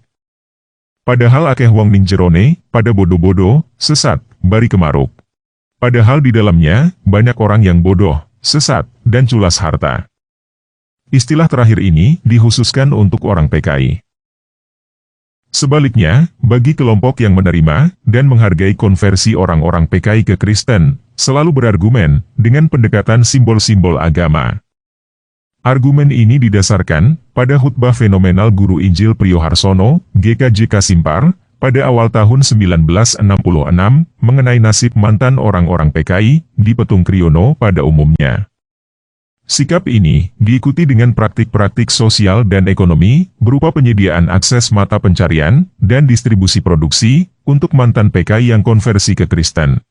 Padahal akeh wong ning jerone, pada bodoh-bodoh, sesat, bari kemaruk. Padahal di dalamnya, banyak orang yang bodoh, sesat, dan culas harta. Istilah terakhir ini dikhususkan untuk orang PKI. Sebaliknya, bagi kelompok yang menerima dan menghargai konversi orang-orang PKI ke Kristen, selalu berargumen dengan pendekatan simbol-simbol agama. Argumen ini didasarkan pada khutbah fenomenal Guru Injil Priyoharsono, GKJ Kasimpar, pada awal tahun 1966, mengenai nasib mantan orang-orang PKI di Petung Kriono pada umumnya. Sikap ini diikuti dengan praktik-praktik sosial dan ekonomi, berupa penyediaan akses mata pencarian dan distribusi produksi untuk mantan PKI yang konversi ke Kristen.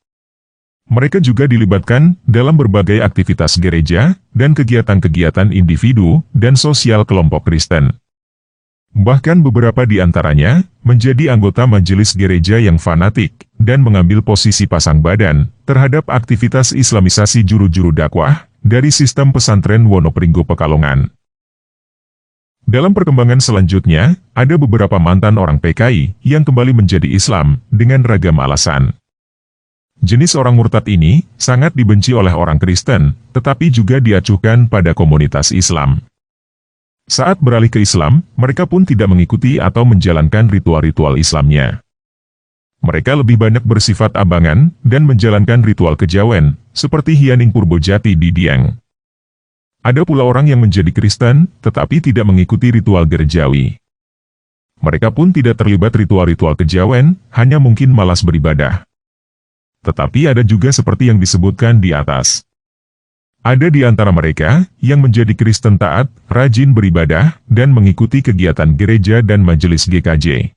Mereka juga dilibatkan dalam berbagai aktivitas gereja dan kegiatan-kegiatan individu dan sosial kelompok Kristen. Bahkan beberapa di antaranya menjadi anggota majelis gereja yang fanatik dan mengambil posisi pasang badan terhadap aktivitas Islamisasi juru-juru dakwah dari sistem pesantren Wonopringgo Pekalongan. Dalam perkembangan selanjutnya, ada beberapa mantan orang PKI yang kembali menjadi Islam dengan ragam alasan. Jenis orang murtad ini sangat dibenci oleh orang Kristen, tetapi juga diacuhkan pada komunitas Islam. Saat beralih ke Islam, mereka pun tidak mengikuti atau menjalankan ritual-ritual Islamnya. Mereka lebih banyak bersifat abangan dan menjalankan ritual kejawen, seperti Hianing Purbojati di Dieng. Ada pula orang yang menjadi Kristen, tetapi tidak mengikuti ritual gerejawi. Mereka pun tidak terlibat ritual-ritual kejawen, hanya mungkin malas beribadah. Tetapi ada juga seperti yang disebutkan di atas. Ada di antara mereka yang menjadi Kristen taat, rajin beribadah, dan mengikuti kegiatan gereja dan majelis GKJ.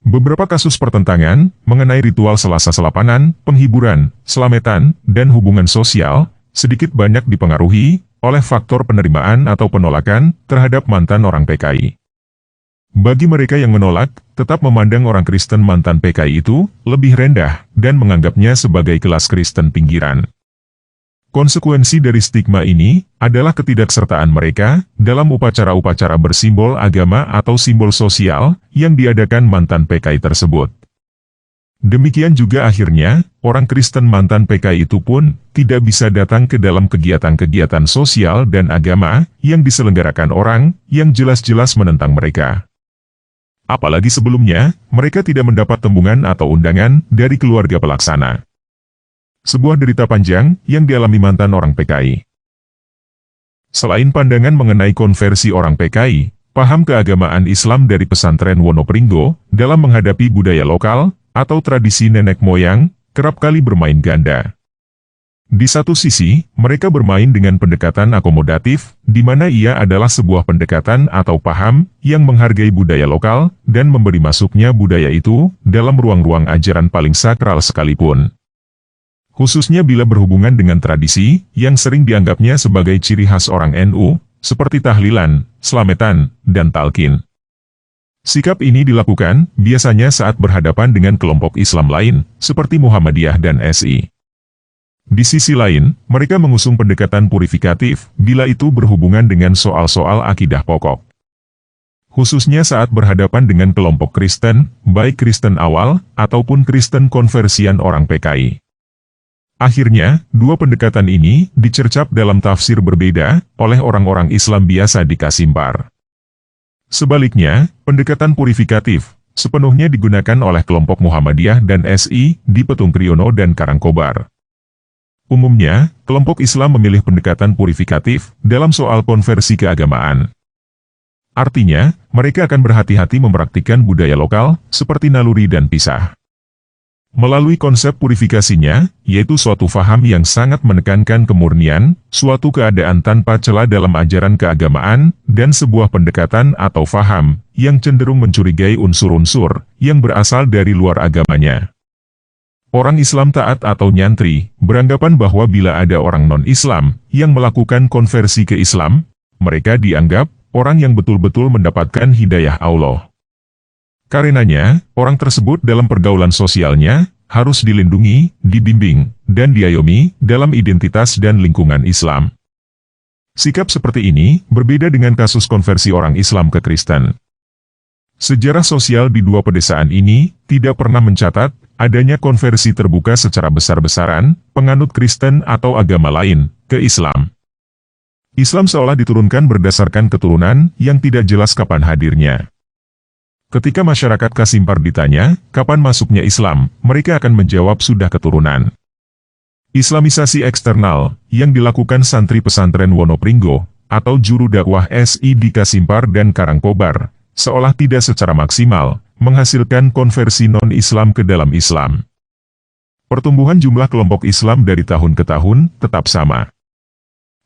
Beberapa kasus pertentangan mengenai ritual Selasa Selapanan, penghiburan, selametan, dan hubungan sosial, sedikit banyak dipengaruhi oleh faktor penerimaan atau penolakan terhadap mantan orang PKI. Bagi mereka yang menolak, tetap memandang orang Kristen mantan PKI itu lebih rendah dan menganggapnya sebagai kelas Kristen pinggiran. Konsekuensi dari stigma ini adalah ketidaksertaan mereka dalam upacara-upacara bersimbol agama atau simbol sosial yang diadakan mantan PKI tersebut. Demikian juga akhirnya, orang Kristen mantan PKI itu pun tidak bisa datang ke dalam kegiatan-kegiatan sosial dan agama yang diselenggarakan orang yang jelas-jelas menentang mereka. Apalagi sebelumnya, mereka tidak mendapat tembungan atau undangan dari keluarga pelaksana. Sebuah derita panjang yang dialami mantan orang PKI. Selain pandangan mengenai konversi orang PKI, paham keagamaan Islam dari pesantren Wonopringgo dalam menghadapi budaya lokal atau tradisi nenek moyang kerap kali bermain ganda. Di satu sisi, mereka bermain dengan pendekatan akomodatif, di mana ia adalah sebuah pendekatan atau paham yang menghargai budaya lokal dan memberi masuknya budaya itu dalam ruang-ruang ajaran paling sakral sekalipun. Khususnya bila berhubungan dengan tradisi yang sering dianggapnya sebagai ciri khas orang NU, seperti tahlilan, selametan, dan talqin. Sikap ini dilakukan biasanya saat berhadapan dengan kelompok Islam lain, seperti Muhammadiyah dan SI. Di sisi lain, mereka mengusung pendekatan purifikatif bila itu berhubungan dengan soal-soal akidah pokok. Khususnya saat berhadapan dengan kelompok Kristen, baik Kristen awal ataupun Kristen konversian orang PKI. Akhirnya, dua pendekatan ini dicercap dalam tafsir berbeda oleh orang-orang Islam biasa di Kasimpar. Sebaliknya, pendekatan purifikatif sepenuhnya digunakan oleh kelompok Muhammadiyah dan SI di Petung Kriono dan Karangkobar. Umumnya, kelompok Islam memilih pendekatan purifikatif dalam soal konversi keagamaan. Artinya, mereka akan berhati-hati mempraktikkan budaya lokal seperti naluri dan pisah. Melalui konsep purifikasinya, yaitu suatu faham yang sangat menekankan kemurnian, suatu keadaan tanpa celah dalam ajaran keagamaan, dan sebuah pendekatan atau faham yang cenderung mencurigai unsur-unsur yang berasal dari luar agamanya. Orang Islam taat atau nyantri beranggapan bahwa bila ada orang non-Islam yang melakukan konversi ke Islam, mereka dianggap orang yang betul-betul mendapatkan hidayah Allah. Karenanya, orang tersebut dalam pergaulan sosialnya harus dilindungi, dibimbing, dan diayomi dalam identitas dan lingkungan Islam. Sikap seperti ini berbeda dengan kasus konversi orang Islam ke Kristen. Sejarah sosial di dua pedesaan ini tidak pernah mencatat adanya konversi terbuka secara besar-besaran penganut Kristen atau agama lain ke Islam. Islam seolah diturunkan berdasarkan keturunan yang tidak jelas kapan hadirnya. Ketika masyarakat Kasimpar ditanya, kapan masuknya Islam, mereka akan menjawab sudah keturunan. Islamisasi eksternal, yang dilakukan santri pesantren Wonopringgo, atau juru dakwah SI di Kasimpar dan Karangkobar, seolah tidak secara maksimal, menghasilkan konversi non-Islam ke dalam Islam. Pertumbuhan jumlah kelompok Islam dari tahun ke tahun tetap sama.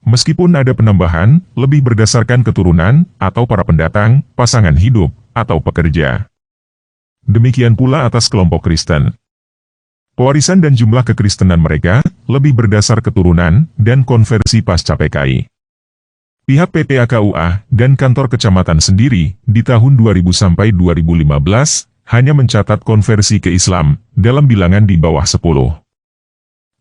Meskipun ada penambahan, lebih berdasarkan keturunan, atau para pendatang, pasangan hidup, atau pekerja. Demikian pula atas kelompok Kristen. Pewarisan dan jumlah kekristenan mereka lebih berdasar keturunan dan konversi pasca PKI. Pihak PPAKUA dan kantor kecamatan sendiri di tahun 2000 sampai 2015 hanya mencatat konversi ke Islam dalam bilangan di bawah 10.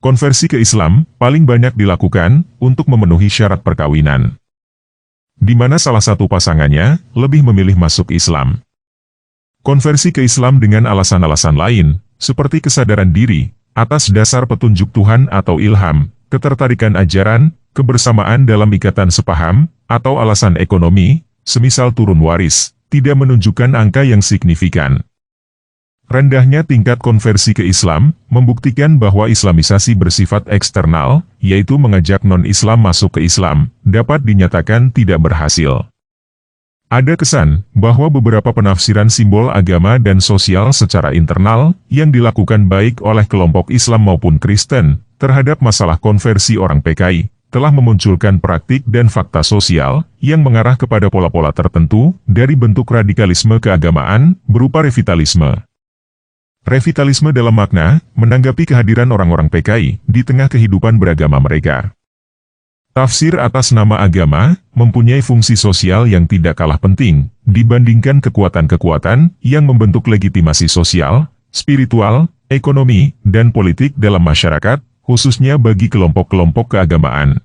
Konversi ke Islam paling banyak dilakukan untuk memenuhi syarat perkawinan, di mana salah satu pasangannya lebih memilih masuk Islam. Konversi ke Islam dengan alasan-alasan lain, seperti kesadaran diri, atas dasar petunjuk Tuhan atau ilham, ketertarikan ajaran, kebersamaan dalam ikatan sepaham, atau alasan ekonomi, semisal turun waris, tidak menunjukkan angka yang signifikan. Rendahnya tingkat konversi ke Islam membuktikan bahwa Islamisasi bersifat eksternal, yaitu mengajak non-Islam masuk ke Islam, dapat dinyatakan tidak berhasil. Ada kesan bahwa beberapa penafsiran simbol agama dan sosial secara internal yang dilakukan baik oleh kelompok Islam maupun Kristen terhadap masalah konversi orang PKI telah memunculkan praktik dan fakta sosial yang mengarah kepada pola-pola tertentu dari bentuk radikalisme keagamaan berupa revitalisme. Revitalisme dalam makna menanggapi kehadiran orang-orang PKI di tengah kehidupan beragama mereka. Tafsir atas nama agama mempunyai fungsi sosial yang tidak kalah penting dibandingkan kekuatan-kekuatan yang membentuk legitimasi sosial, spiritual, ekonomi, dan politik dalam masyarakat, khususnya bagi kelompok-kelompok keagamaan.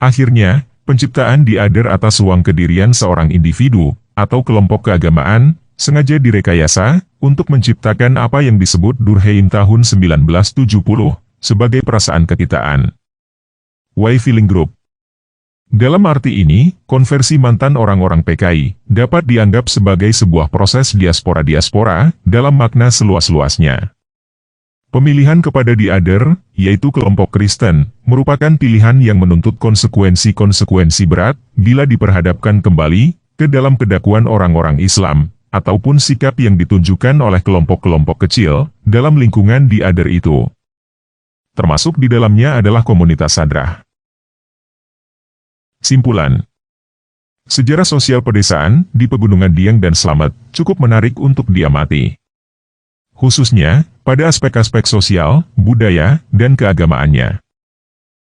Akhirnya, penciptaan diader atas ruang kedirian seorang individu atau kelompok keagamaan sengaja direkayasa untuk menciptakan apa yang disebut Durkheim tahun 1970 sebagai perasaan kekitaan. Why Feeling Group. Dalam arti ini, konversi mantan orang-orang PKI dapat dianggap sebagai sebuah proses diaspora-diaspora dalam makna seluas-luasnya. Pemilihan kepada diader, yaitu kelompok Kristen, merupakan pilihan yang menuntut konsekuensi-konsekuensi berat bila diperhadapkan kembali ke dalam kedakwaan orang-orang Islam, ataupun sikap yang ditunjukkan oleh kelompok-kelompok kecil dalam lingkungan diader itu. Termasuk di dalamnya adalah komunitas Sadrah. Simpulan. Sejarah sosial pedesaan di Pegunungan Dieng dan Slamet cukup menarik untuk diamati. Khususnya, pada aspek-aspek sosial, budaya, dan keagamaannya.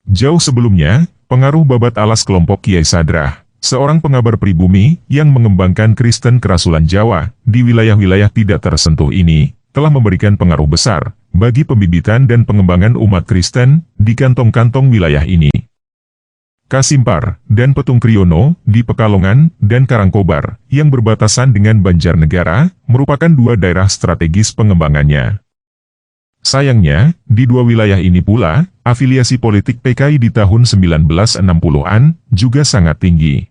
Jauh sebelumnya, pengaruh babat alas kelompok Kiai Sadrah, seorang pengabar pribumi yang mengembangkan Kristen kerasulan Jawa di wilayah-wilayah tidak tersentuh ini, telah memberikan pengaruh besar bagi pembibitan dan pengembangan umat Kristen di kantong-kantong wilayah ini. Kasimpar dan Petung Kriono di Pekalongan dan Karangkobar yang berbatasan dengan Banjarnegara merupakan dua daerah strategis pengembangannya. Sayangnya, di dua wilayah ini pula, afiliasi politik PKI di tahun 1960-an juga sangat tinggi.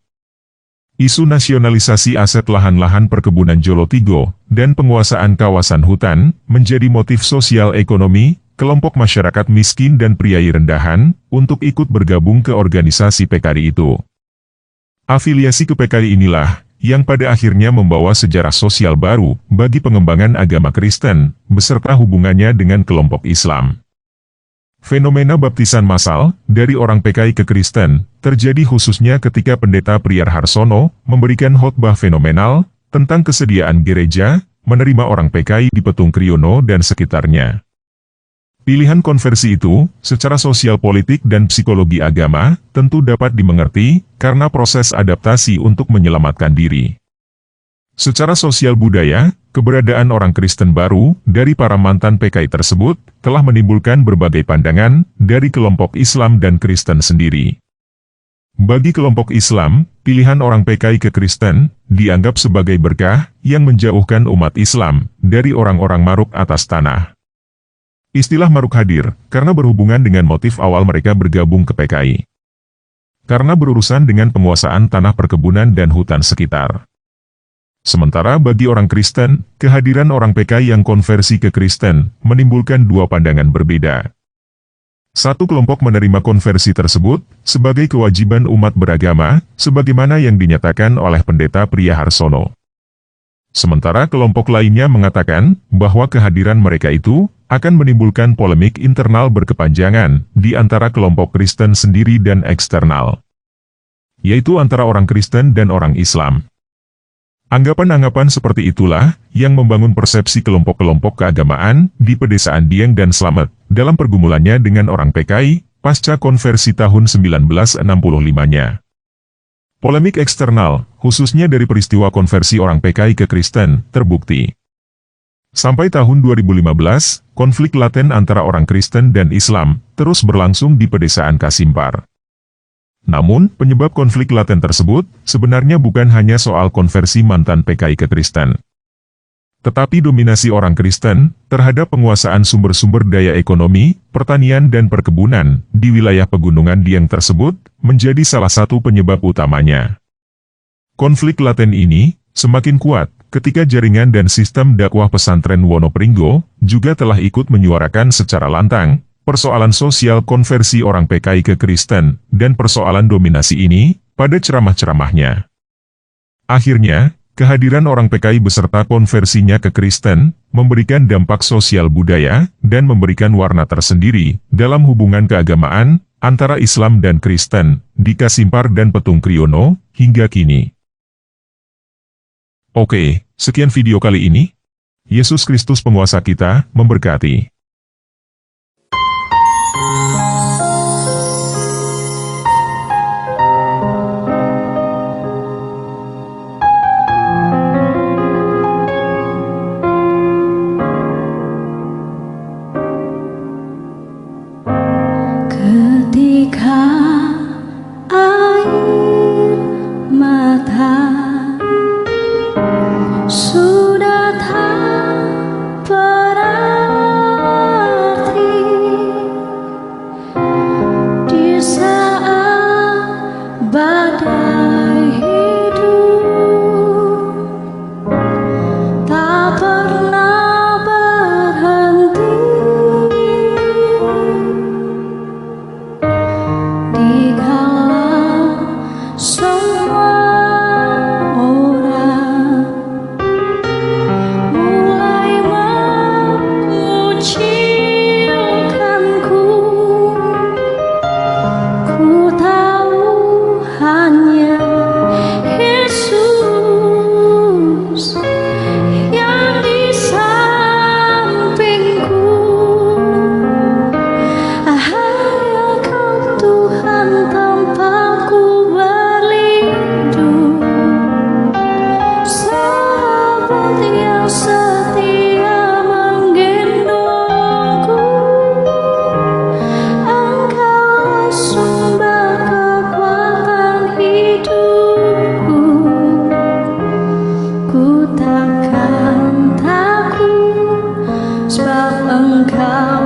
Isu nasionalisasi aset lahan-lahan perkebunan Jolotigo dan penguasaan kawasan hutan menjadi motif sosial ekonomi kelompok masyarakat miskin dan priai rendahan untuk ikut bergabung ke organisasi PKI itu. Afiliasi ke PKI inilah yang pada akhirnya membawa sejarah sosial baru bagi pengembangan agama Kristen, beserta hubungannya dengan kelompok Islam. Fenomena baptisan massal dari orang PKI ke Kristen terjadi khususnya ketika Pendeta Priar Harsono memberikan khotbah fenomenal tentang kesediaan gereja menerima orang PKI di Petung Kriono dan sekitarnya. Pilihan konversi itu, secara sosial politik dan psikologi agama, tentu dapat dimengerti karena proses adaptasi untuk menyelamatkan diri. Secara sosial budaya, keberadaan orang Kristen baru dari para mantan PKI tersebut telah menimbulkan berbagai pandangan dari kelompok Islam dan Kristen sendiri. Bagi kelompok Islam, pilihan orang PKI ke Kristen dianggap sebagai berkah yang menjauhkan umat Islam dari orang-orang Maruk atas tanah. Istilah Maruk hadir karena berhubungan dengan motif awal mereka bergabung ke PKI. Karena berurusan dengan penguasaan tanah perkebunan dan hutan sekitar. Sementara bagi orang Kristen, kehadiran orang PKI yang konversi ke Kristen menimbulkan dua pandangan berbeda. Satu kelompok menerima konversi tersebut sebagai kewajiban umat beragama, sebagaimana yang dinyatakan oleh Pendeta Priya Harsono. Sementara kelompok lainnya mengatakan bahwa kehadiran mereka itu akan menimbulkan polemik internal berkepanjangan di antara kelompok Kristen sendiri dan eksternal, yaitu antara orang Kristen dan orang Islam. Anggapan-anggapan seperti itulah yang membangun persepsi kelompok-kelompok keagamaan di pedesaan Dieng dan Slamet dalam pergumulannya dengan orang PKI pasca konversi tahun 1965-nya. Polemik eksternal, khususnya dari peristiwa konversi orang PKI ke Kristen, terbukti. Sampai tahun 2015, konflik laten antara orang Kristen dan Islam terus berlangsung di pedesaan Kasimpar. Namun, penyebab konflik laten tersebut sebenarnya bukan hanya soal konversi mantan PKI ke Kristen, tetapi dominasi orang Kristen terhadap penguasaan sumber-sumber daya ekonomi, pertanian dan perkebunan di wilayah Pegunungan Dieng tersebut menjadi salah satu penyebab utamanya. Konflik laten ini semakin kuat ketika jaringan dan sistem dakwah pesantren Wonopringgo juga telah ikut menyuarakan secara lantang persoalan sosial konversi orang PKI ke Kristen dan persoalan dominasi ini pada ceramah-ceramahnya. Akhirnya, kehadiran orang PKI beserta konversinya ke Kristen memberikan dampak sosial budaya dan memberikan warna tersendiri dalam hubungan keagamaan antara Islam dan Kristen, Dika Simpar dan Petung Kriyono, hingga kini. Oke, sekian video kali ini. Yesus Kristus penguasa kita, memberkati. Ketika air mata sudah tak berarti, di saat badai hidup tak pernah berhenti, dikala semua orang mulai mengucilkanku, ku tahu hanya Yesus yang di sampingku. Hanya Kau Tuhan tempatku berlindung, sahabat yang setia menggendongku. Engkau sumber kekuatan hidupku, ku takkan takut sebab Engkau